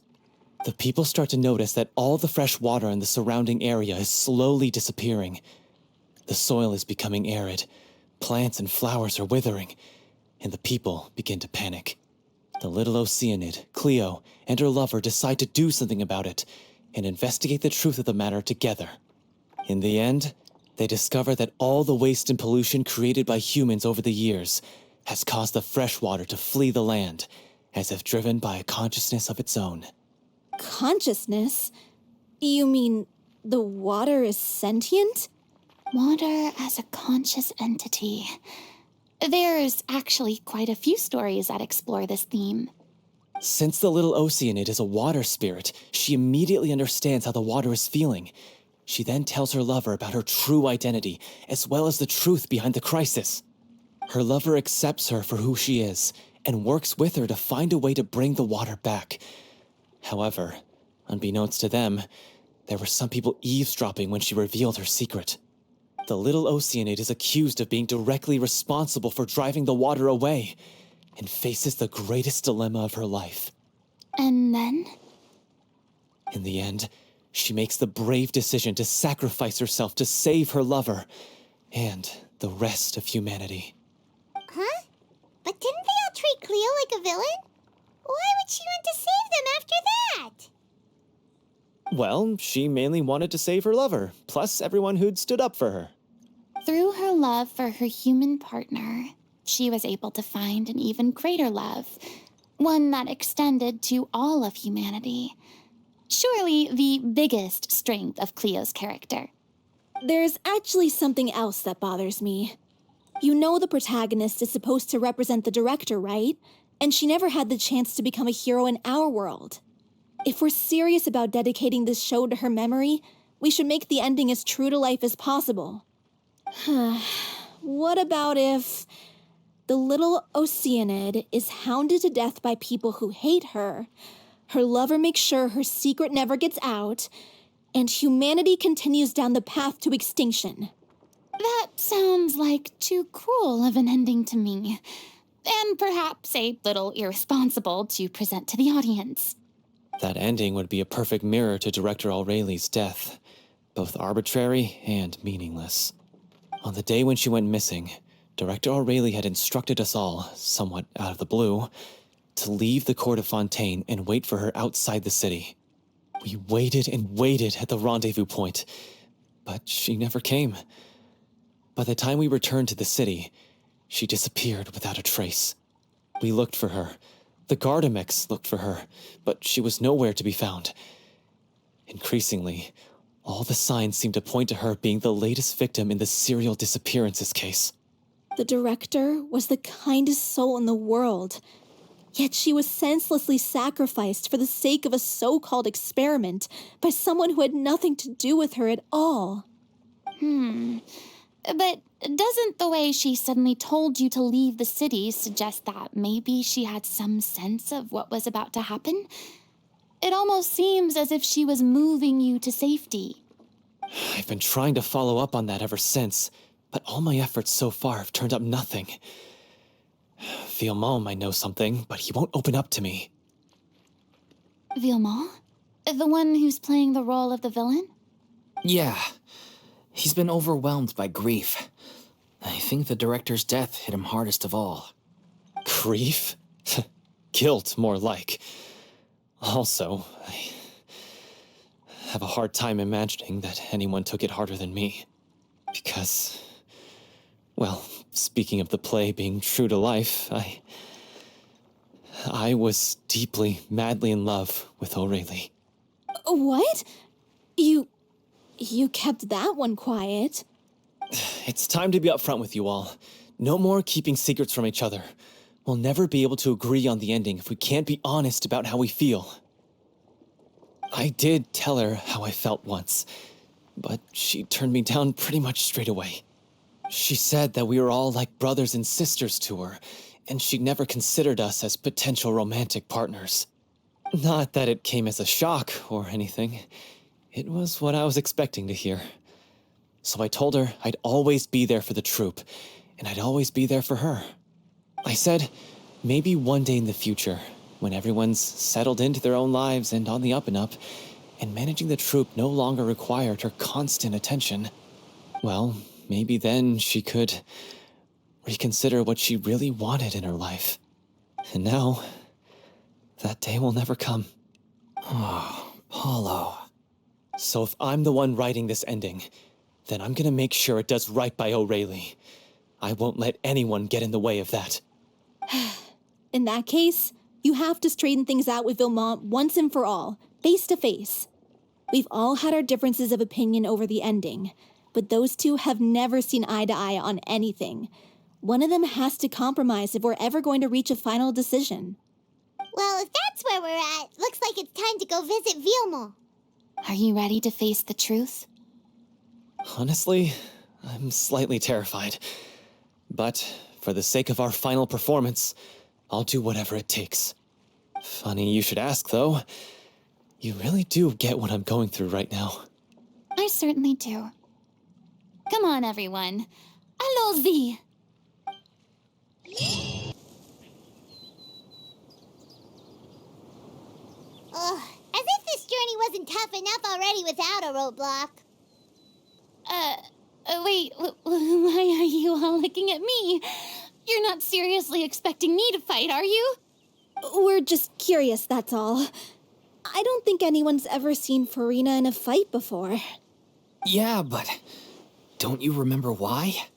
The people start to notice that all the fresh water in the surrounding area is slowly disappearing. The soil is becoming arid, plants and flowers are withering, and the people begin to panic. The little Oceanid, Cleo, and her lover decide to do something about it and investigate the truth of the matter together. In the end, they discover that all the waste and pollution created by humans over the years has caused the fresh water to flee the land, as if driven by a consciousness of its own. Consciousness? You mean the water is sentient? Water as a conscious entity. There's actually quite a few stories that explore this theme. Since the little Oceanid is a water spirit, she immediately understands how the water is feeling. She then tells her lover about her true identity, as well as the truth behind the crisis. Her lover accepts her for who she is, and works with her to find a way to bring the water back. However, unbeknownst to them, there were some people eavesdropping when she revealed her secret. The little Oceanid is accused of being directly responsible for driving the water away, and faces the greatest dilemma of her life. And then? In the end, she makes the brave decision to sacrifice herself to save her lover, and the rest of humanity. Huh? But didn't they all treat Cleo like a villain? Why would she want to save them after that? Well, she mainly wanted to save her lover, plus everyone who'd stood up for her. Through her love for her human partner, she was able to find an even greater love, one that extended to all of humanity. Surely the biggest strength of Cleo's character. There's actually something else that bothers me. You know the protagonist is supposed to represent the director, right? And she never had the chance to become a hero in our world. If we're serious about dedicating this show to her memory, we should make the ending as true to life as possible. What about if the little Oceanid is hounded to death by people who hate her, her lover makes sure her secret never gets out, and humanity continues down the path to extinction? That sounds like too cruel of an ending to me, and perhaps a little irresponsible to present to the audience. That ending would be a perfect mirror to Director Aureli's death, both arbitrary and meaningless. On the day when she went missing, Director Aureli had instructed us all, somewhat out of the blue, to leave the court of Fontaine and wait for her outside the city. We waited and waited at the rendezvous point, but she never came. By the time we returned to the city, she disappeared without a trace. We looked for her. The Gardamex looked for her, but she was nowhere to be found. Increasingly, all the signs seemed to point to her being the latest victim in the serial disappearances case. The director was the kindest soul in the world, yet she was senselessly sacrificed for the sake of a so-called experiment by someone who had nothing to do with her at all. But doesn't the way she suddenly told you to leave the city suggest that maybe she had some sense of what was about to happen? It almost seems as if she was moving you to safety. I've been trying to follow up on that ever since, but all my efforts so far have turned up nothing. Villemont might know something, but he won't open up to me. Villemont? The one who's playing the role of the villain? Yeah. He's been overwhelmed by grief. I think the director's death hit him hardest of all. Grief? Guilt, more like. Also, I have a hard time imagining that anyone took it harder than me. Because, well, speaking of the play being true to life, I was deeply, madly in love with Aurelie. What? You kept that one quiet. It's time to be upfront with you all. No more keeping secrets from each other. We'll never be able to agree on the ending if we can't be honest about how we feel. I did tell her how I felt once, but she turned me down pretty much straight away. She said that we were all like brothers and sisters to her, and she never considered us as potential romantic partners. Not that it came as a shock or anything. It was what I was expecting to hear. So I told her I'd always be there for the troupe, and I'd always be there for her. I said, maybe one day in the future, when everyone's settled into their own lives and on the up and up, and managing the troupe no longer required her constant attention, well, maybe then she could reconsider what she really wanted in her life. And now, that day will never come. Oh, Paulo. So if I'm the one writing this ending, then I'm gonna make sure it does right by O'Reilly. I won't let anyone get in the way of that. In that case, you have to straighten things out with Vilmont once and for all, face to face. We've all had our differences of opinion over the ending, but those two have never seen eye to eye on anything. One of them has to compromise if we're ever going to reach a final decision. Well, if that's where we're at, looks like it's time to go visit Vilmont. Are you ready to face the truth? Honestly, I'm slightly terrified. But for the sake of our final performance, I'll do whatever it takes. Funny you should ask, though. You really do get what I'm going through right now. I certainly do. Come on, everyone. Allons-y! Ugh, as if this journey wasn't tough enough already without a roadblock. Wait, why are you all looking at me? You're not seriously expecting me to fight, are you? We're just curious, that's all. I don't think anyone's ever seen Furina in a fight before. Yeah, but don't you remember why?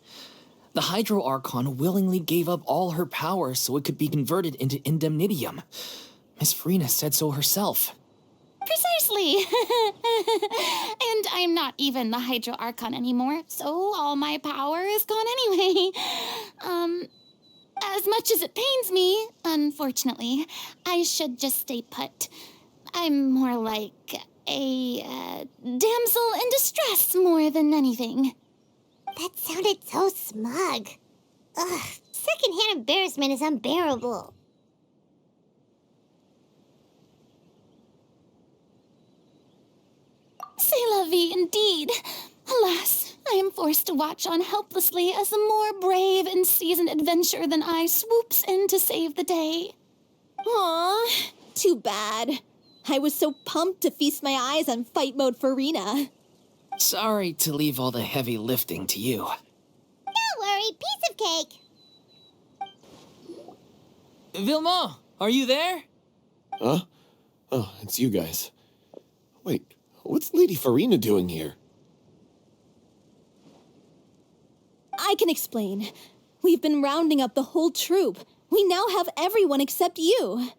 The Hydro Archon willingly gave up all her power so it could be converted into indemnitium. Miss Furina said so herself. Precisely. And I'm not even the Hydro Archon anymore, so all my power is gone anyway. As much as it pains me, unfortunately, I should just stay put. I'm more like a damsel in distress more than anything. That sounded so smug. Ugh, secondhand embarrassment is unbearable. C'est la vie indeed. Alas, I am forced to watch on helplessly as a more brave and seasoned adventurer than I swoops in to save the day. Aw, too bad. I was so pumped to feast my eyes on fight mode Furina. Sorry to leave all the heavy lifting to you. Don't worry, piece of cake. Vilmont, are you there? Huh? Oh, it's you guys. Wait, what's Lady Furina doing here? I can explain. We've been rounding up the whole troupe. We now have everyone except you.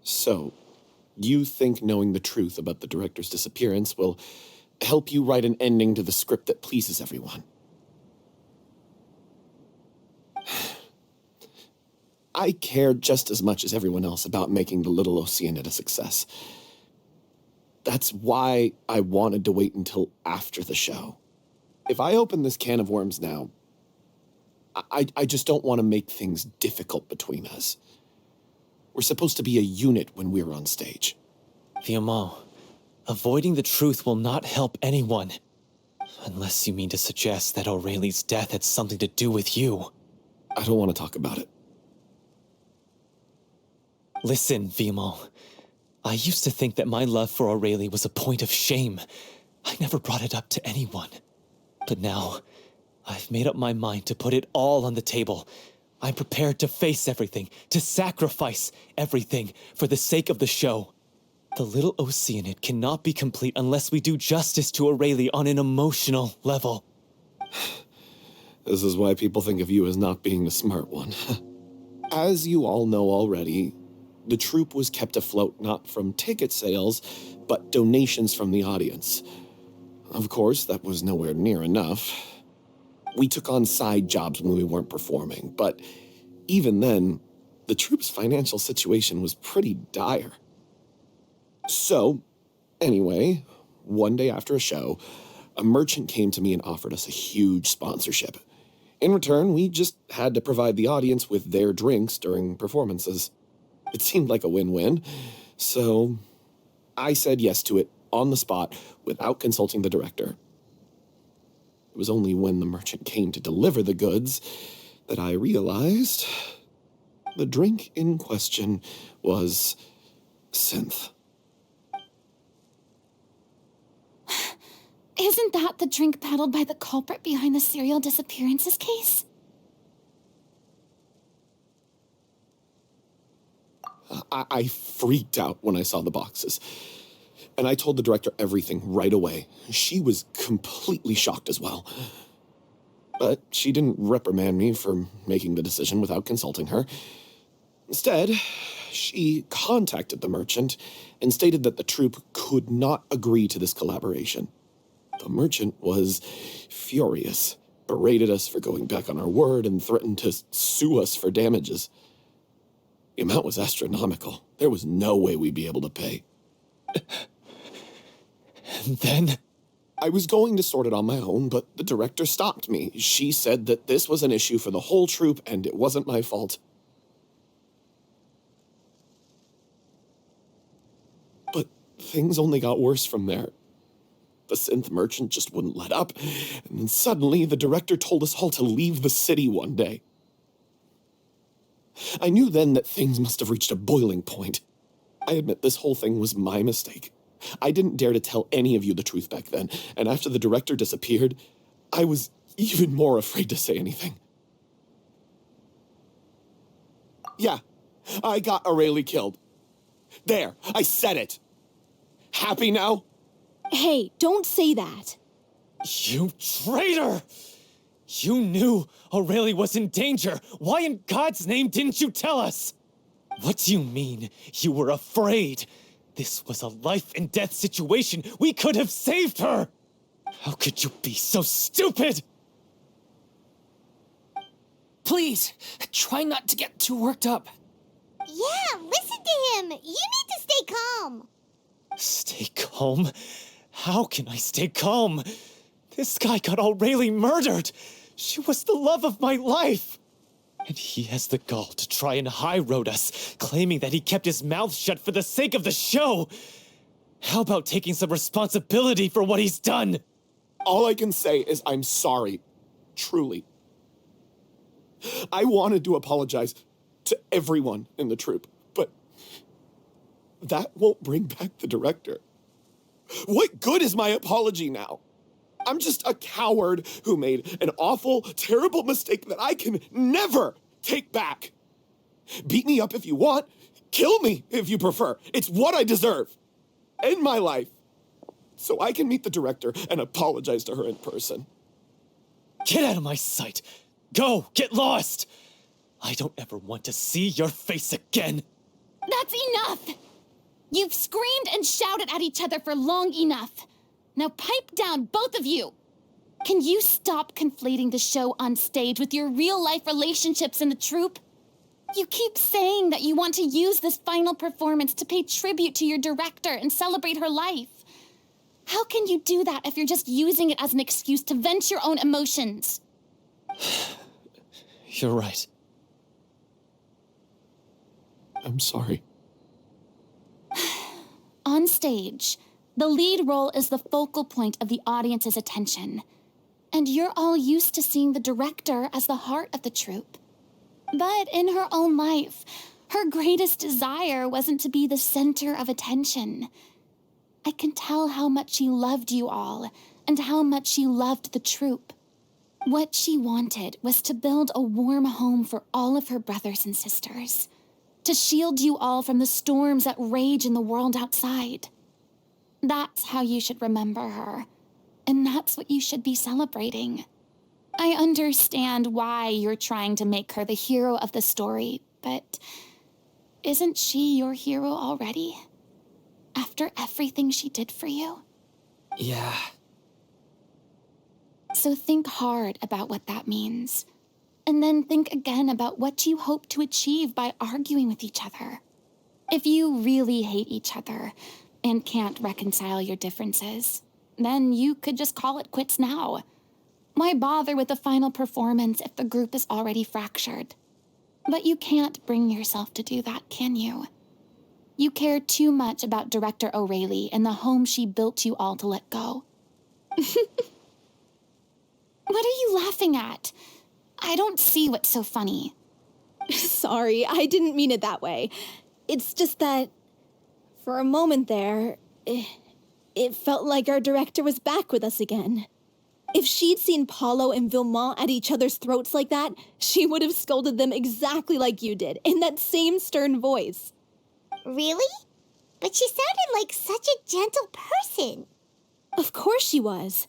So, you think knowing the truth about the director's disappearance will help you write an ending to the script that pleases everyone? I care just as much as everyone else about making the little Oceanid a success. That's why I wanted to wait until after the show. If I open this can of worms now, I just don't want to make things difficult between us. We're supposed to be a unit when we're on stage. Vilmont, avoiding the truth will not help anyone. Unless you mean to suggest that O'Reilly's death had something to do with you. I don't want to talk about it. Listen, Vilmont. I used to think that my love for O'Reilly was a point of shame. I never brought it up to anyone. But now, I've made up my mind to put it all on the table. I'm prepared to face everything, to sacrifice everything for the sake of the show. The little Oceanid cannot be complete unless we do justice to O'Reilly on an emotional level. This is why people think of you as not being the smart one. As you all know already, the troupe was kept afloat not from ticket sales, but donations from the audience. Of course, that was nowhere near enough. We took on side jobs when we weren't performing, but even then, the troupe's financial situation was pretty dire. So, anyway, one day after a show, a merchant came to me and offered us a huge sponsorship. In return, we just had to provide the audience with their drinks during performances. It seemed like a win-win, so I said yes to it on the spot without consulting the director. It was only when the merchant came to deliver the goods that I realized the drink in question was synth. Isn't that the drink peddled by the culprit behind the serial disappearances case? I freaked out when I saw the boxes. And I told the director everything right away. She was completely shocked as well. But she didn't reprimand me for making the decision without consulting her. Instead, she contacted the merchant and stated that the troupe could not agree to this collaboration. The merchant was furious, berated us for going back on our word, and threatened to sue us for damages. The amount was astronomical. There was no way we'd be able to pay. And then? I was going to sort it on my own, but the director stopped me. She said that this was an issue for the whole troupe, and it wasn't my fault. But things only got worse from there. The synth merchant just wouldn't let up, and then suddenly the director told us all to leave the city one day. I knew then that things must have reached a boiling point. I admit this whole thing was my mistake. I didn't dare to tell any of you the truth back then, and after the director disappeared, I was even more afraid to say anything. Yeah, I got Aurelie killed. There, I said it. Happy now? Hey, don't say that. You traitor! You knew Aurelie was in danger. Why in God's name didn't you tell us? What do you mean you were afraid? This was a life and death situation. We could have saved her. How could you be so stupid? Please, try not to get too worked up. Yeah, listen to him. You need to stay calm. Stay calm? How can I stay calm? This guy got Aurelie murdered. She was the love of my life. And he has the gall to try and high-road us, claiming that he kept his mouth shut for the sake of the show. How about taking some responsibility for what he's done? All I can say is I'm sorry. Truly. I wanted to apologize to everyone in the troupe, but that won't bring back the director. What good is my apology now? I'm just a coward who made an awful, terrible mistake that I can never take back. Beat me up if you want. Kill me if you prefer. It's what I deserve. End my life. So I can meet the director and apologize to her in person. Get out of my sight. Go, get lost. I don't ever want to see your face again. That's enough! You've screamed and shouted at each other for long enough. Now pipe down, both of you! Can you stop conflating the show on stage with your real-life relationships in the troupe? You keep saying that you want to use this final performance to pay tribute to your director and celebrate her life. How can you do that if you're just using it as an excuse to vent your own emotions? You're right. I'm sorry. On stage, the lead role is the focal point of the audience's attention. And you're all used to seeing the director as the heart of the troupe. But in her own life, her greatest desire wasn't to be the center of attention. I can tell how much she loved you all, and how much she loved the troupe. What she wanted was to build a warm home for all of her brothers and sisters, to shield you all from the storms that rage in the world outside. That's how you should remember her, and that's what you should be celebrating. I understand why you're trying to make her the hero of the story, but isn't she your hero already? After everything she did for you? Yeah. So think hard about what that means. And then think again about what you hope to achieve by arguing with each other. If you really hate each other and can't reconcile your differences, then you could just call it quits now. Why bother with the final performance if the group is already fractured? But you can't bring yourself to do that, can you? You care too much about Director O'Reilly and the home she built you all to let go. What are you laughing at? I don't see what's so funny. Sorry, I didn't mean it that way. It's just that, for a moment there, it felt like our director was back with us again. If she'd seen Paulo and Vilmont at each other's throats like that, she would have scolded them exactly like you did, in that same stern voice. Really? But she sounded like such a gentle person. Of course she was.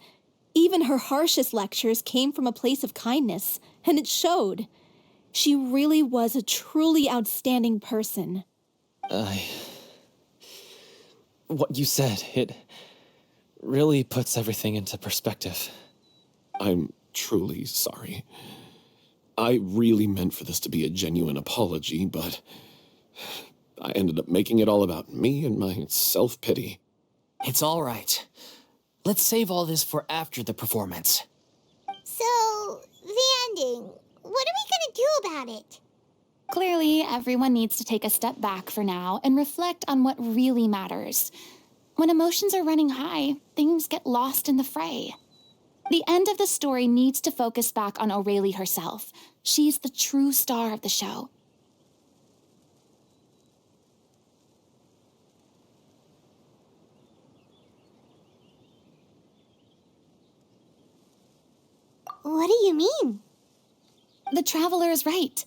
Even her harshest lectures came from a place of kindness, and it showed. She really was a truly outstanding person. What you said, it really puts everything into perspective. I'm truly sorry. I really meant for this to be a genuine apology, but I ended up making it all about me and my self-pity. It's all right. Let's save all this for after the performance. So, the ending. What are we gonna do about it? Clearly, everyone needs to take a step back for now and reflect on what really matters. When emotions are running high, things get lost in the fray. The end of the story needs to focus back on O'Reilly herself. She's the true star of the show. What do you mean? The Traveler is right.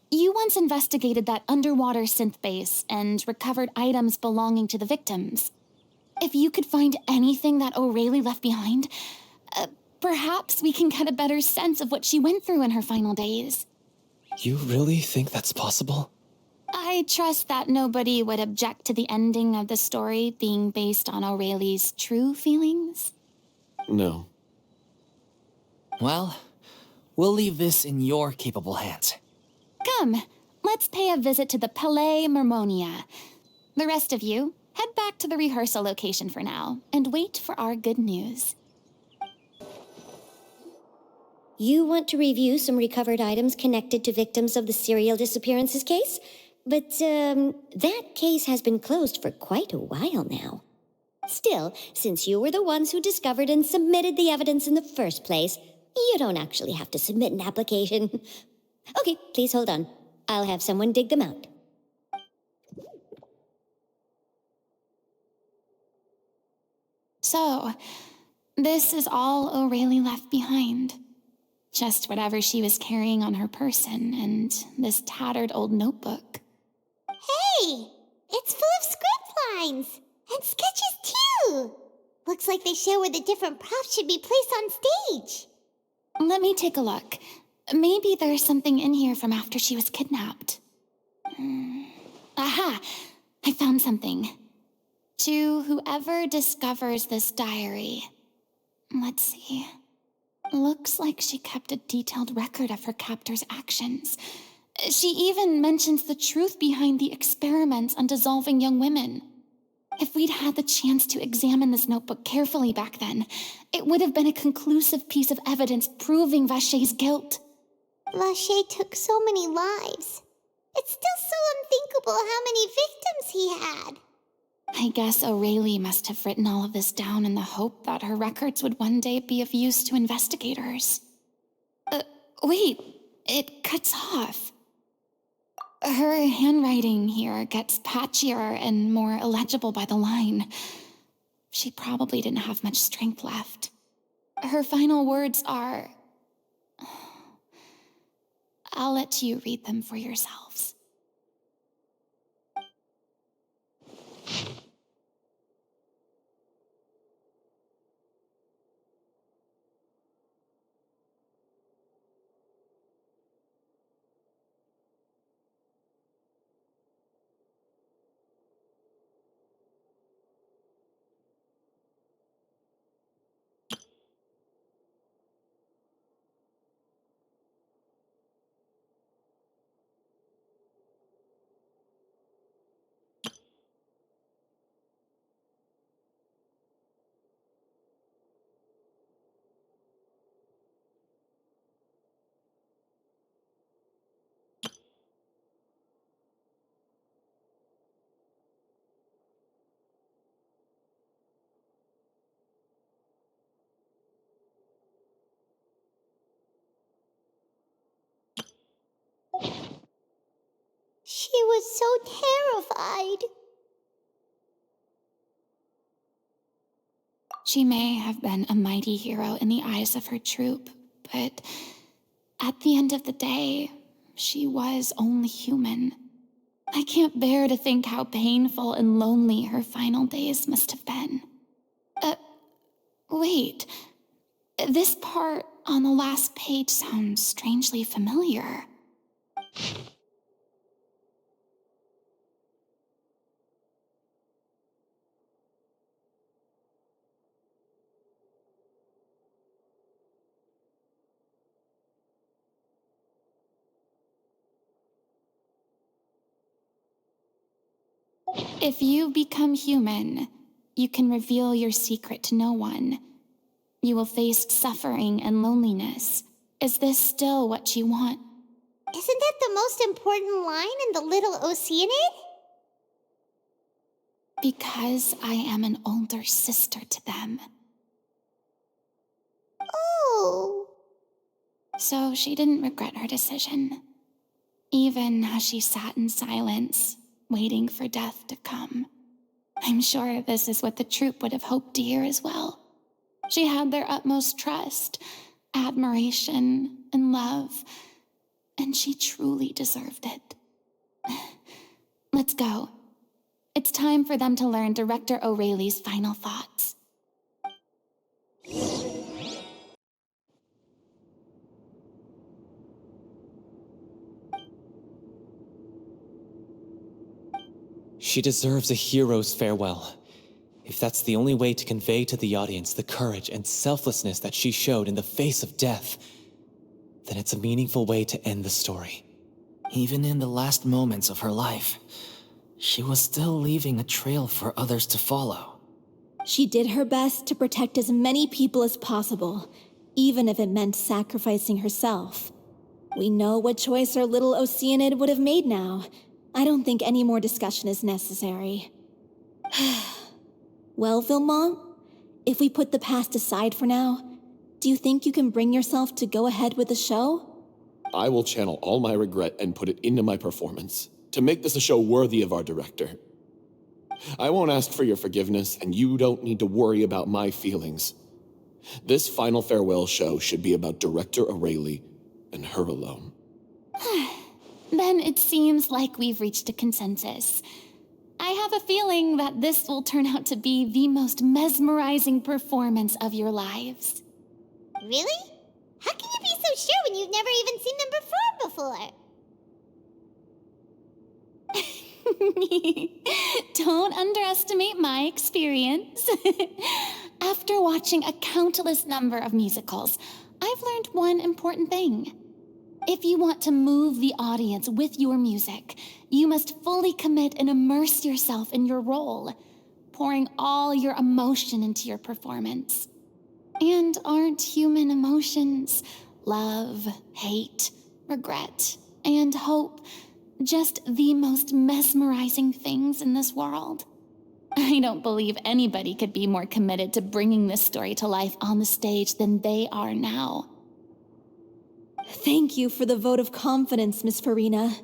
You once investigated that underwater synth base and recovered items belonging to the victims. If you could find anything that O'Reilly left behind, perhaps we can get a better sense of what she went through in her final days. You really think that's possible? I trust that nobody would object to the ending of the story being based on O'Reilly's true feelings. No. Well, we'll leave this in your capable hands. Come, let's pay a visit to the Palais Mermonia. The rest of you, head back to the rehearsal location for now and wait for our good news. You want to review some recovered items connected to victims of the serial disappearances case? But, that case has been closed for quite a while now. Still, since you were the ones who discovered and submitted the evidence in the first place, you don't actually have to submit an application. Okay, please hold on. I'll have someone dig them out. So, this is all O'Reilly left behind. Just whatever she was carrying on her person and this tattered old notebook. Hey! It's full of script lines! And sketches too! Looks like they show where the different props should be placed on stage. Let me take a look. Maybe there's something in here from after she was kidnapped. Aha! I found something. To whoever discovers this diary. Let's see. Looks like she kept a detailed record of her captor's actions. She even mentions the truth behind the experiments on dissolving young women. If we'd had the chance to examine this notebook carefully back then, it would have been a conclusive piece of evidence proving Vacher's guilt. Vacher took so many lives. It's still so unthinkable how many victims he had. I guess O'Reilly must have written all of this down in the hope that her records would one day be of use to investigators. Wait, it cuts off. Her handwriting here gets patchier and more illegible by the line. She probably didn't have much strength left. Her final words are... I'll let you read them for yourselves. was so terrified. She may have been a mighty hero in the eyes of her troop, but at the end of the day, she was only human. I can't bear to think how painful and lonely her final days must have been. Wait. This part on the last page sounds strangely familiar. If you become human, you can reveal your secret to no one. You will face suffering and loneliness. Is this still what you want? Isn't that the most important line in the Little Oceanid? Because I am an older sister to them. Oh. So she didn't regret her decision, even as she sat in silence, waiting for death to come. I'm sure this is what the troop would have hoped to hear as well. She had their utmost trust, admiration, and love, and she truly deserved it. Let's go. It's time for them to learn Director O'Reilly's final thoughts. She deserves a hero's farewell. If that's the only way to convey to the audience the courage and selflessness that she showed in the face of death, then it's a meaningful way to end the story. Even in the last moments of her life, she was still leaving a trail for others to follow. She did her best to protect as many people as possible, even if it meant sacrificing herself. We know what choice our little Oceanid would have made now. I don't think any more discussion is necessary. Well, Vilmont, if we put the past aside for now, do you think you can bring yourself to go ahead with the show? I will channel all my regret and put it into my performance, to make this a show worthy of our director. I won't ask for your forgiveness, and you don't need to worry about my feelings. This final farewell show should be about Director O'Reilly and her alone. Then it seems like we've reached a consensus. I have a feeling that this will turn out to be the most mesmerizing performance of your lives. Really? How can you be so sure when you've never even seen them perform before? Don't underestimate my experience. After watching a countless number of musicals, I've learned one important thing. If you want to move the audience with your music, you must fully commit and immerse yourself in your role, pouring all your emotion into your performance. And aren't human emotions, love, hate, regret, and hope, just the most mesmerizing things in this world? I don't believe anybody could be more committed to bringing this story to life on the stage than they are now. Thank you for the vote of confidence, Miss Furina.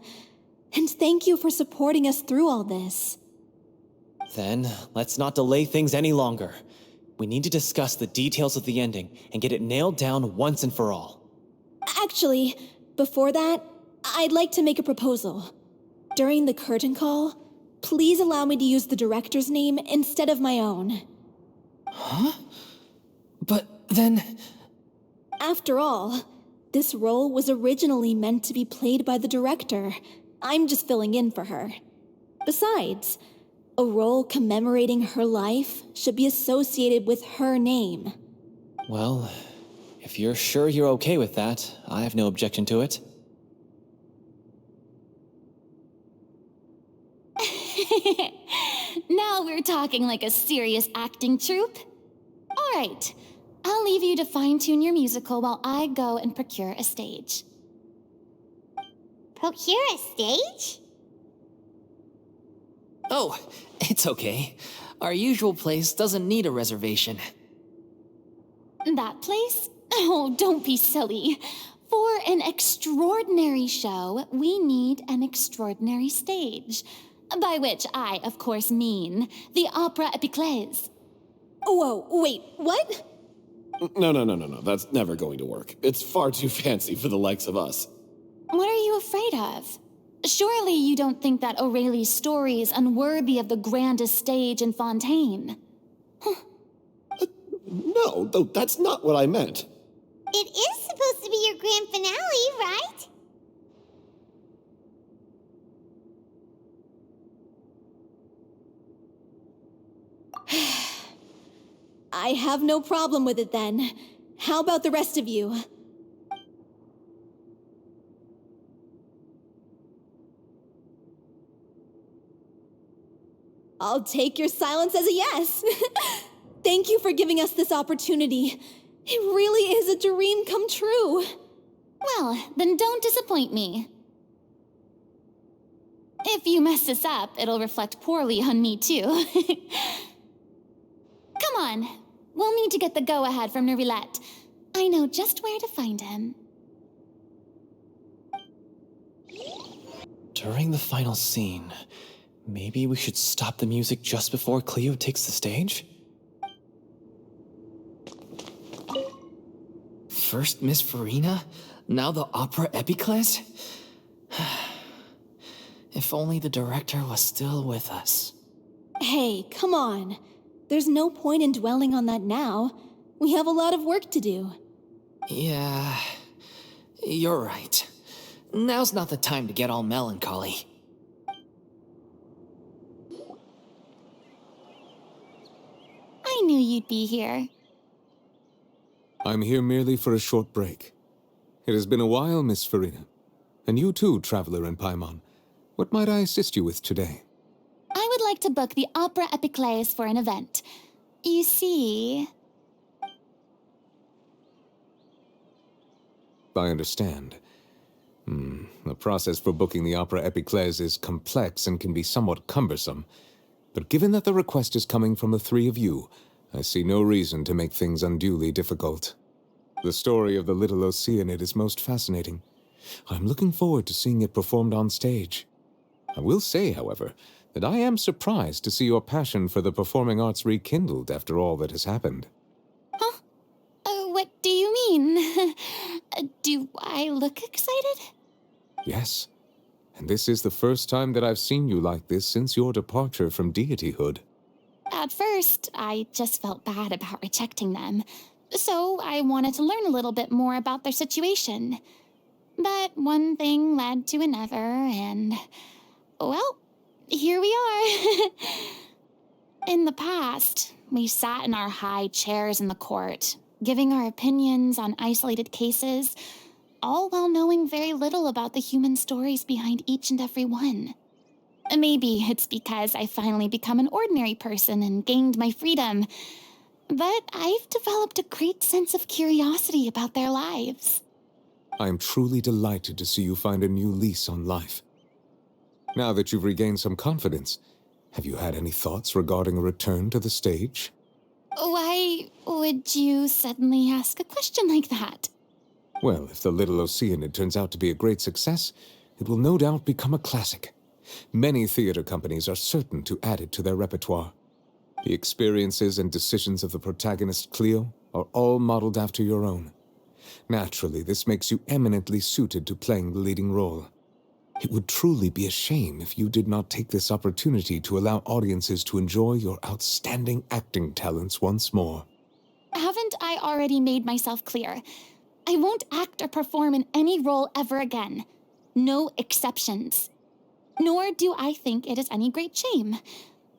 And thank you for supporting us through all this. Then, let's not delay things any longer. We need to discuss the details of the ending and get it nailed down once and for all. Actually, before that, I'd like to make a proposal. During the curtain call, please allow me to use the director's name instead of my own. Huh? But then... After all, this role was originally meant to be played by the director. I'm just filling in for her. Besides, a role commemorating her life should be associated with her name. Well, if you're sure you're okay with that, I have no objection to it. Now we're talking like a serious acting troupe. All right, I'll leave you to fine-tune your musical while I go and procure a stage. Procure a stage? Oh, it's okay. Our usual place doesn't need a reservation. That place? Oh, don't be silly. For an extraordinary show, we need an extraordinary stage. By which I, of course, mean the Opera Epiclese. Whoa, wait, what? No. That's never going to work. It's far too fancy for the likes of us. What are you afraid of? Surely you don't think that Aurelie's story is unworthy of the grandest stage in Fontaine. No, though that's not what I meant. It is supposed to be your grand finale, right? I have no problem with it then. How about the rest of you? I'll take your silence as a yes. Thank you for giving us this opportunity. It really is a dream come true. Well, then don't disappoint me. If you mess this up, it'll reflect poorly on me too. Come on, we'll need to get the go-ahead from Nervilette. I know just where to find him. During the final scene, maybe we should stop the music just before Cleo takes the stage? First Miss Furina, now the Opera Epiclese? If only the director was still with us. Hey, come on. There's no point in dwelling on that now. We have a lot of work to do. Yeah, you're right. Now's not the time to get all melancholy. I knew you'd be here. I'm here merely for a short break. It has been a while, Miss Furina. And you too, Traveler in Paimon. What might I assist you with today? I would like to book the Opera Epiclese for an event. You see... I understand. The process for booking the Opera Epiclese is complex and can be somewhat cumbersome. But given that the request is coming from the three of you, I see no reason to make things unduly difficult. The story of the little Oceanid is most fascinating. I'm looking forward to seeing it performed on stage. I will say, however, that I am surprised to see your passion for the performing arts rekindled after all that has happened. Huh? What do you mean? Do I look excited? Yes, and this is the first time that I've seen you like this since your departure from deityhood. At first, I just felt bad about rejecting them, so I wanted to learn a little bit more about their situation. But one thing led to another, and... well, here we are. In the past, we sat in our high chairs in the court, giving our opinions on isolated cases, all while knowing very little about the human stories behind each and every one. Maybe it's because I finally become an ordinary person and gained my freedom, but I've developed a great sense of curiosity about their lives. I am truly delighted to see you find a new lease on life. Now that you've regained some confidence, have you had any thoughts regarding a return to the stage? Why would you suddenly ask a question like that? Well, if the Little Oceanid turns out to be a great success, it will no doubt become a classic. Many theater companies are certain to add it to their repertoire. The experiences and decisions of the protagonist, Cleo, are all modeled after your own. Naturally, this makes you eminently suited to playing the leading role. It would truly be a shame if you did not take this opportunity to allow audiences to enjoy your outstanding acting talents once more. Haven't I already made myself clear? I won't act or perform in any role ever again. No exceptions. Nor do I think it is any great shame.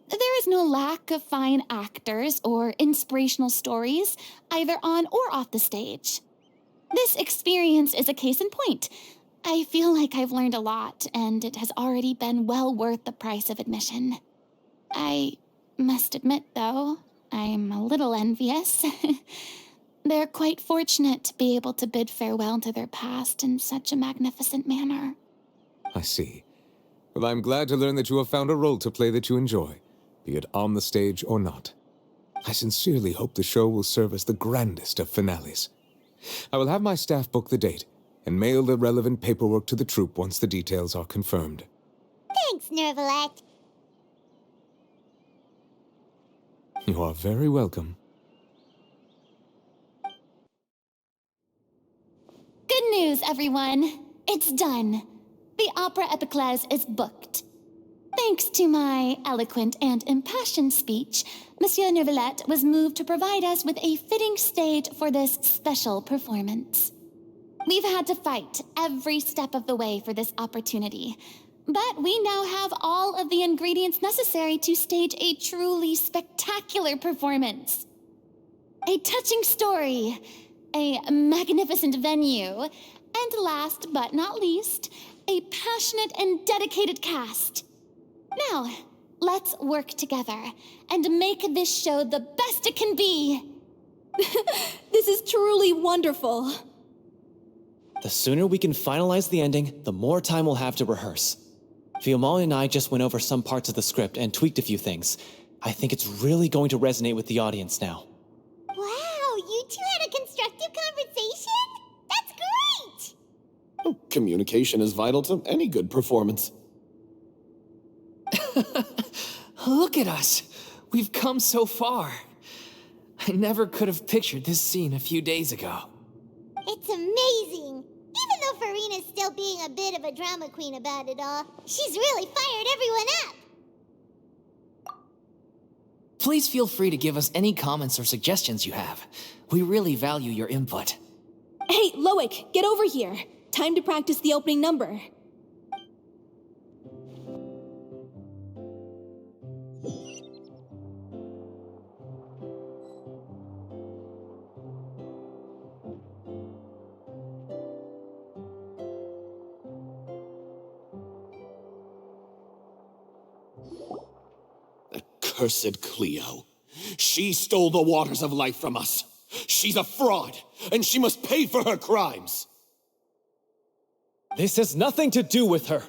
There is no lack of fine actors or inspirational stories, either on or off the stage. This experience is a case in point. I feel like I've learned a lot, and it has already been well worth the price of admission. I must admit, though, I'm a little envious. They're quite fortunate to be able to bid farewell to their past in such a magnificent manner. I see. Well, I'm glad to learn that you have found a role to play that you enjoy, be it on the stage or not. I sincerely hope the show will serve as the grandest of finales. I will have my staff book the date, and mail the relevant paperwork to the troupe once the details are confirmed. Thanks, Nervalet. You are very welcome. Good news, everyone. It's done. The Opera Epiclese is booked. Thanks to my eloquent and impassioned speech, Monsieur Nervalet was moved to provide us with a fitting stage for this special performance. We've had to fight every step of the way for this opportunity, but we now have all of the ingredients necessary to stage a truly spectacular performance. A touching story, a magnificent venue, and last but not least, a passionate and dedicated cast. Now, let's work together and make this show the best it can be. This is truly wonderful. The sooner we can finalize the ending, the more time we'll have to rehearse. Fiamma and I just went over some parts of the script and tweaked a few things. I think it's really going to resonate with the audience now. Wow, you two had a constructive conversation? That's great! Oh, communication is vital to any good performance. Look at us. We've come so far. I never could have pictured this scene a few days ago. It's amazing. Even though Furina's still being a bit of a drama queen about it all, she's really fired everyone up. Please feel free to give us any comments or suggestions you have. We really value your input. Hey, Loic, get over here. Time to practice the opening number. Cursed Cleo. She stole the waters of life from us. She's a fraud, and she must pay for her crimes. This has nothing to do with her.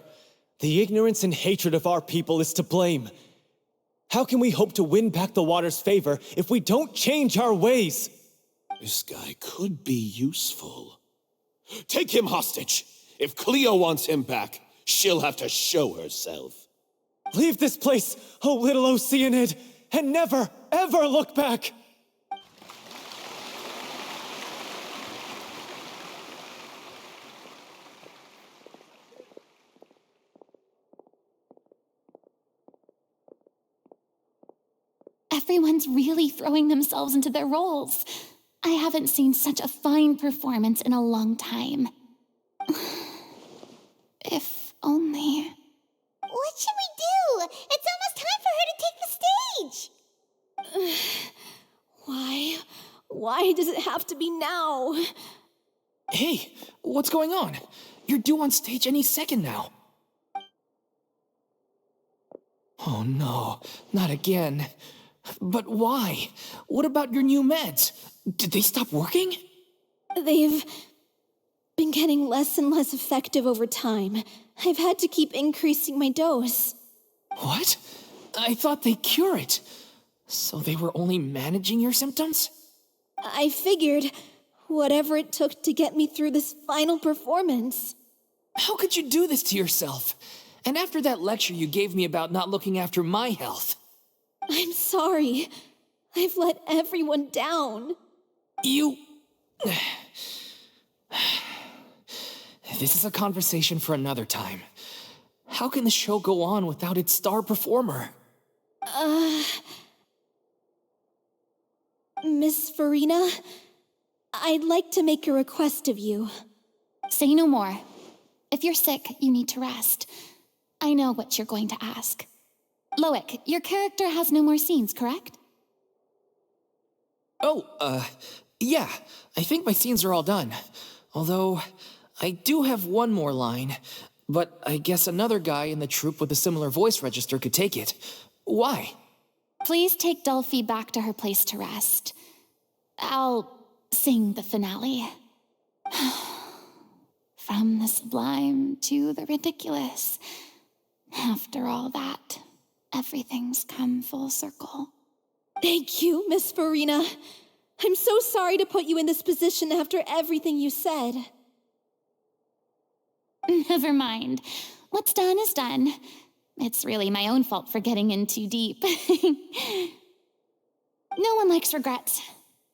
The ignorance and hatred of our people is to blame. How can we hope to win back the water's favor if we don't change our ways? This guy could be useful. Take him hostage. If Cleo wants him back, she'll have to show herself. Leave this place, oh little Oceanid, and never, ever look back! Everyone's really throwing themselves into their roles. I haven't seen such a fine performance in a long time. If only... What should we do? It's almost time for her to take the stage. Why does it have to be now? Hey, what's going on? You're due on stage any second now. Oh no, not again. But why? What about your new meds? Did they stop working? They've been getting less and less effective over time. I've had to keep increasing my dose. What? I thought they cure it. So they were only managing your symptoms? I figured whatever it took to get me through this final performance. How could you do this to yourself? And after that lecture you gave me about not looking after my health. I'm sorry. I've let everyone down. You... This is a conversation for another time. How can the show go on without its star performer? Miss Furina, I'd like to make a request of you. Say no more. If you're sick, you need to rest. I know what you're going to ask. Loic, your character has no more scenes, correct? Oh, yeah. I think my scenes are all done. Although, I do have one more line. But I guess another guy in the troupe with a similar voice register could take it. Why? Please take Delphi back to her place to rest. I'll sing the finale. From the sublime to the ridiculous. After all that, everything's come full circle. Thank you, Miss Furina. I'm so sorry to put you in this position after everything you said. Never mind. What's done is done. It's really my own fault for getting in too deep. No one likes regrets,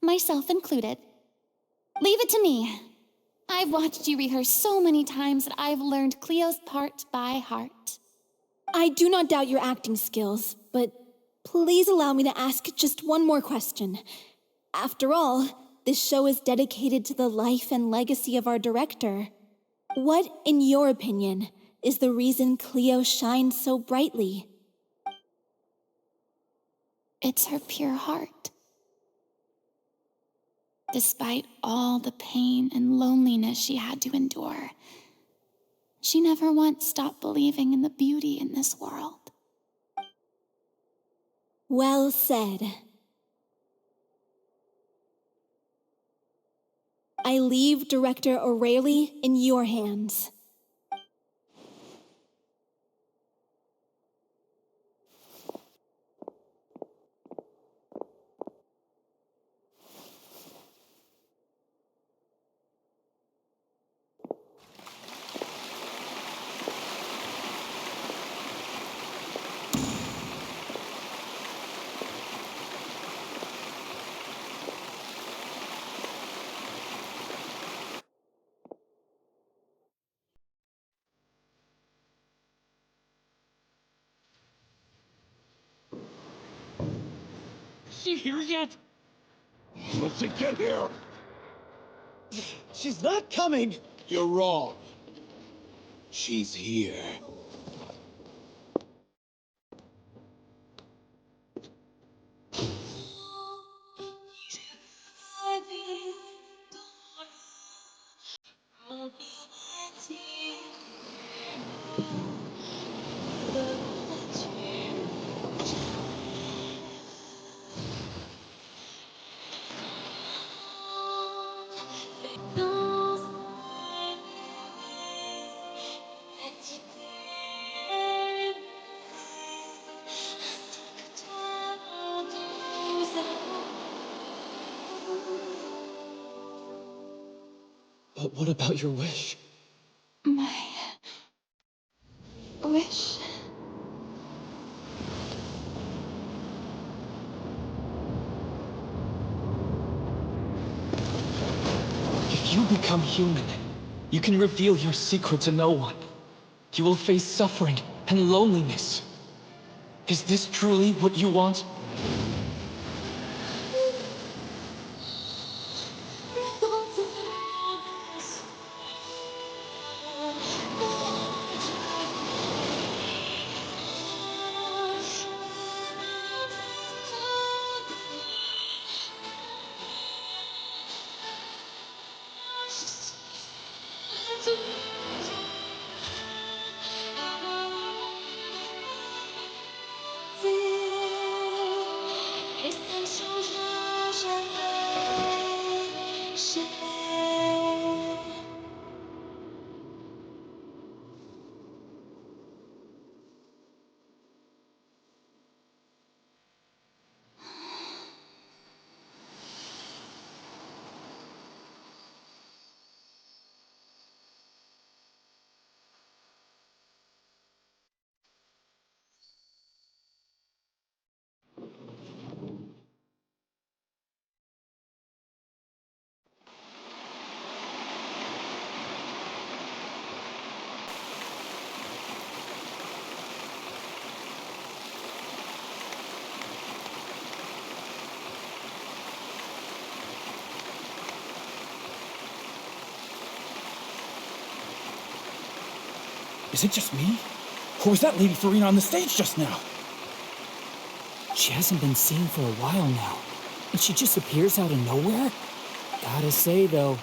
myself included. Leave it to me. I've watched you rehearse so many times that I've learned Cleo's part by heart. I do not doubt your acting skills, but please allow me to ask just one more question. After all, this show is dedicated to the life and legacy of our director. What, in your opinion, is the reason Cleo shines so brightly? It's her pure heart. Despite all the pain and loneliness she had to endure, she never once stopped believing in the beauty in this world. Well said. I leave Director O'Reilly in your hands. Is she here yet? Let's get here! She's not coming! You're wrong. She's here. But what about your wish? My wish. If you become human, you can reveal your secret to no one. You will face suffering and loneliness. Is this truly what you want? Is it just me? Or was that Lady Furina on the stage just now? She hasn't been seen for a while now, and she just appears out of nowhere? Gotta say, though,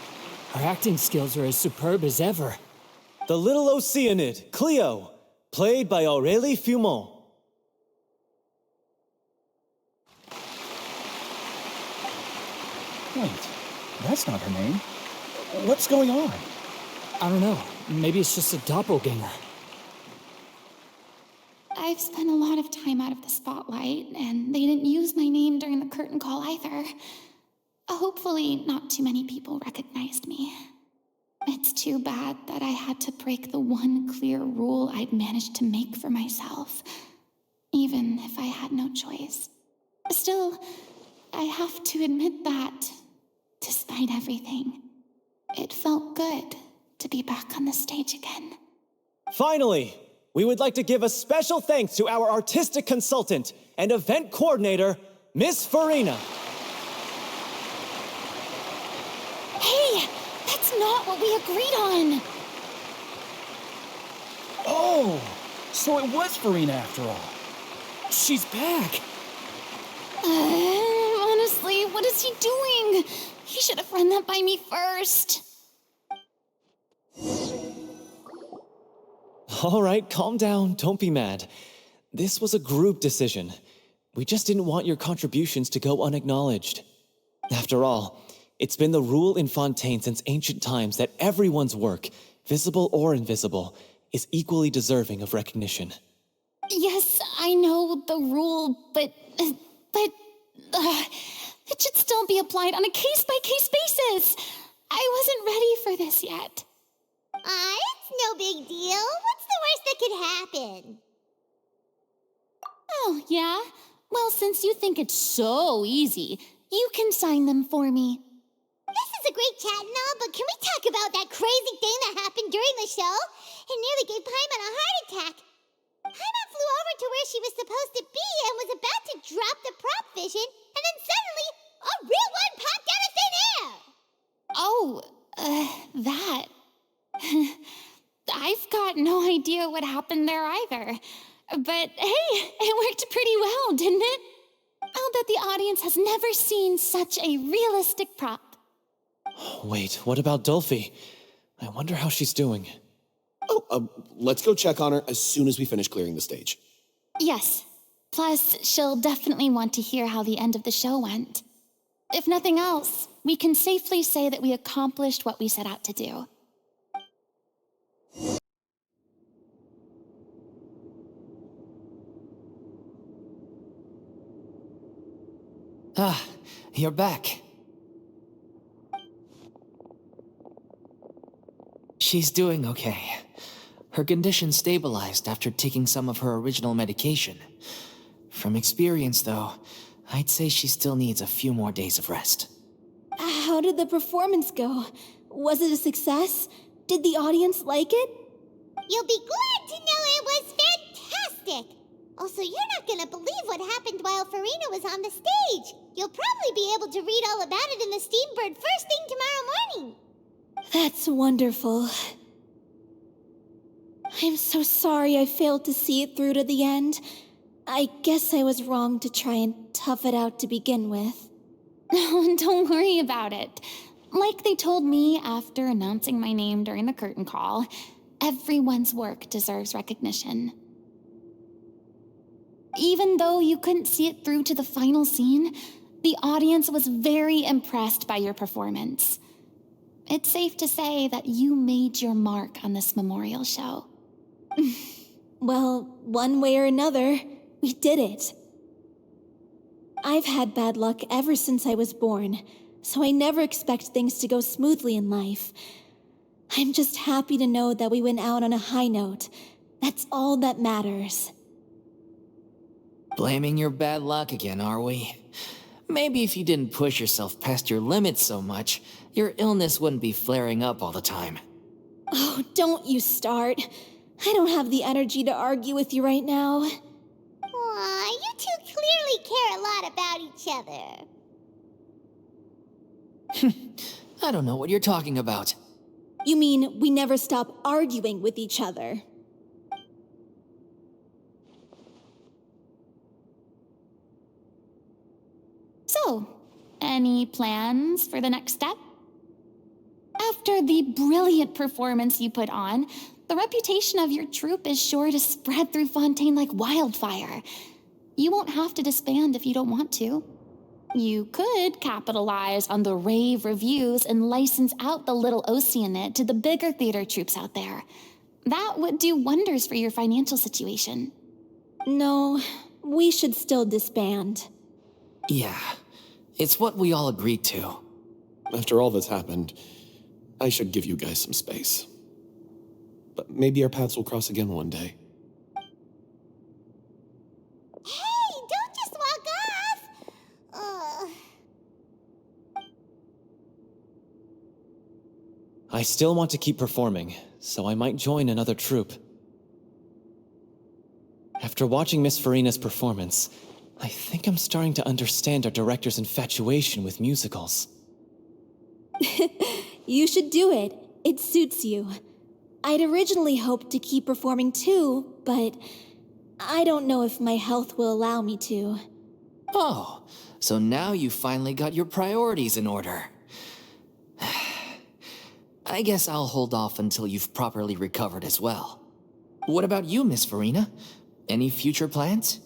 her acting skills are as superb as ever. The little Oceanid, Cleo, played by Aurélie Fumont. Wait, that's not her name. What's going on? I don't know. Maybe it's just a doppelganger. I've spent a lot of time out of the spotlight, and they didn't use my name during the curtain call either. Hopefully, not too many people recognized me. It's too bad that I had to break the one clear rule I'd managed to make for myself, even if I had no choice. Still, I have to admit that, despite everything, it felt good to be back on the stage again. Finally, we would like to give a special thanks to our artistic consultant and event coordinator, Miss Furina. Hey, that's not what we agreed on. Oh, so it was Furina after all. She's back. Honestly, what is he doing? He should have run that by me first. All right, calm down. Don't be mad. This was a group decision. We just didn't want your contributions to go unacknowledged. After all, it's been the rule in Fontaine since ancient times that everyone's work, visible or invisible, is equally deserving of recognition. Yes, I know the rule, but it should still be applied on a case-by-case basis. I wasn't ready for this yet. It's no big deal. What's the worst that could happen? Oh, yeah? Well, since you think it's so easy, you can sign them for me. This is a great chat and all, but can we talk about that crazy thing that happened during the show? It nearly gave Paimon a heart attack. Paimon flew over to where she was supposed to be and was about to drop the prop vision, and then suddenly, a real one popped out of thin air! Oh, that. I've got no idea what happened there either. But hey, it worked pretty well, didn't it? I'll bet the audience has never seen such a realistic prop. Wait, what about Dolphy? I wonder how she's doing. Oh, let's go check on her as soon as we finish clearing the stage. Yes. Plus, she'll definitely want to hear how the end of the show went. If nothing else, we can safely say that we accomplished what we set out to do. Ah, you're back. She's doing okay. Her condition stabilized after taking some of her original medication. From experience, though, I'd say she still needs a few more days of rest. How did the performance go? Was it a success? Did the audience like it? You'll be glad to know it was fantastic! Also, you're not gonna believe what happened while Furina was on the stage. You'll probably be able to read all about it in the Steambird first thing tomorrow morning. That's wonderful. I'm so sorry I failed to see it through to the end. I guess I was wrong to try and tough it out to begin with. No, don't worry about it. Like they told me after announcing my name during the curtain call, everyone's work deserves recognition. Even though you couldn't see it through to the final scene, the audience was very impressed by your performance. It's safe to say that you made your mark on this memorial show. Well, one way or another, we did it. I've had bad luck ever since I was born, so I never expect things to go smoothly in life. I'm just happy to know that we went out on a high note. That's all that matters. Blaming your bad luck again, are we? Maybe if you didn't push yourself past your limits so much, your illness wouldn't be flaring up all the time. Oh, don't you start. I don't have the energy to argue with you right now. Aw, you two clearly care a lot about each other. I don't know what you're talking about. You mean we never stop arguing with each other? So, any plans for the next step? After the brilliant performance you put on, the reputation of your troupe is sure to spread through Fontaine like wildfire. You won't have to disband if you don't want to. You could capitalize on the rave reviews and license out the little Oceanid to the bigger theater troupes out there. That would do wonders for your financial situation. No, we should still disband. Yeah, it's what we all agreed to. After all that's happened, I should give you guys some space. But maybe our paths will cross again one day. Hey, don't just walk off! I still want to keep performing, so I might join another troupe. After watching Miss Furina's performance, I think I'm starting to understand our director's infatuation with musicals. You should do it. It suits you. I'd originally hoped to keep performing too, but I don't know if my health will allow me to. Oh, so now you finally got your priorities in order. I guess I'll hold off until you've properly recovered as well. What about you, Miss Furina? Any future plans?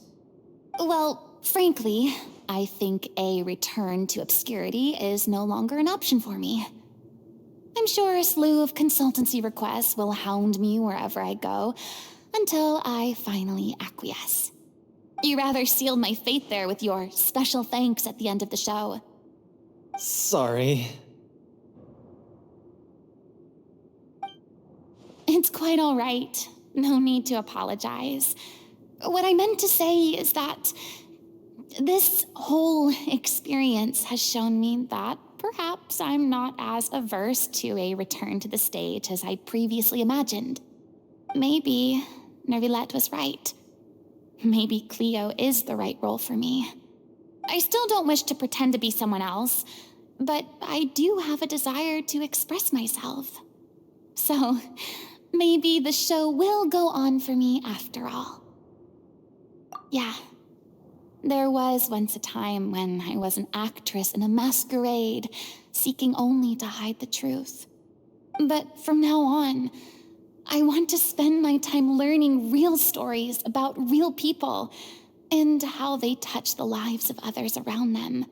Well, frankly, I think a return to obscurity is no longer an option for me. I'm sure a slew of consultancy requests will hound me wherever I go until I finally acquiesce. You rather sealed my fate there with your special thanks at the end of the show. Sorry. It's quite all right. No need to apologize. What I meant to say is that this whole experience has shown me that perhaps I'm not as averse to a return to the stage as I previously imagined. Maybe Nervilette was right. Maybe Cleo is the right role for me. I still don't wish to pretend to be someone else, but I do have a desire to express myself. So, maybe the show will go on for me after all. Yeah. There was once a time when I was an actress in a masquerade, seeking only to hide the truth. But from now on, I want to spend my time learning real stories about real people and how they touch the lives of others around them.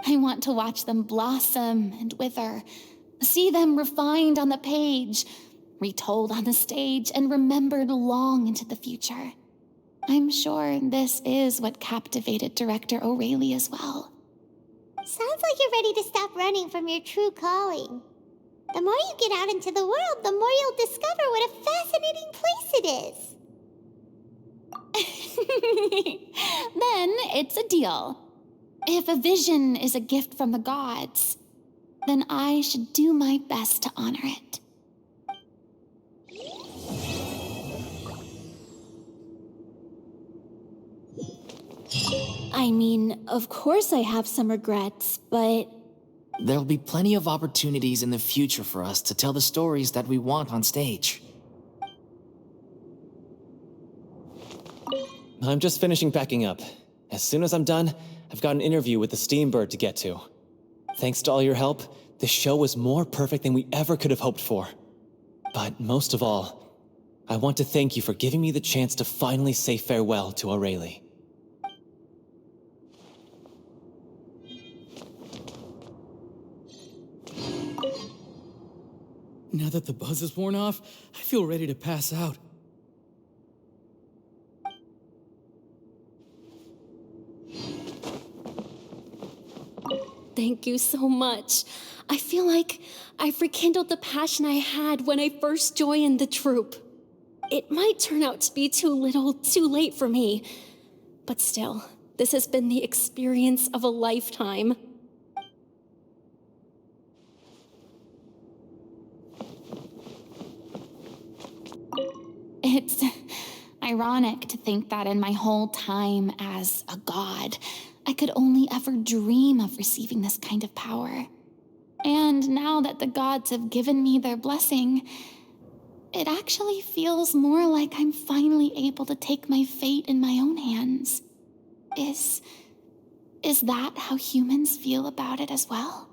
I want to watch them blossom and wither, see them refined on the page, retold on the stage, and remembered long into the future. I'm sure this is what captivated director O'Reilly as well. Sounds like you're ready to stop running from your true calling. The more you get out into the world, the more you'll discover what a fascinating place it is. Then it's a deal. If a vision is a gift from the gods, then I should do my best to honor it. I mean, of course I have some regrets, but... There'll be plenty of opportunities in the future for us to tell the stories that we want on stage. I'm just finishing packing up. As soon as I'm done, I've got an interview with the Steambird to get to. Thanks to all your help, this show was more perfect than we ever could have hoped for. But most of all, I want to thank you for giving me the chance to finally say farewell to O'Reilly. Now that the buzz is worn off, I feel ready to pass out. Thank you so much. I feel like I've rekindled the passion I had when I first joined the troupe. It might turn out to be too little, too late for me. But still, this has been the experience of a lifetime. It's ironic to think that in my whole time as a god, I could only ever dream of receiving this kind of power. And now that the gods have given me their blessing, it actually feels more like I'm finally able to take my fate in my own hands. Is that how humans feel about it as well?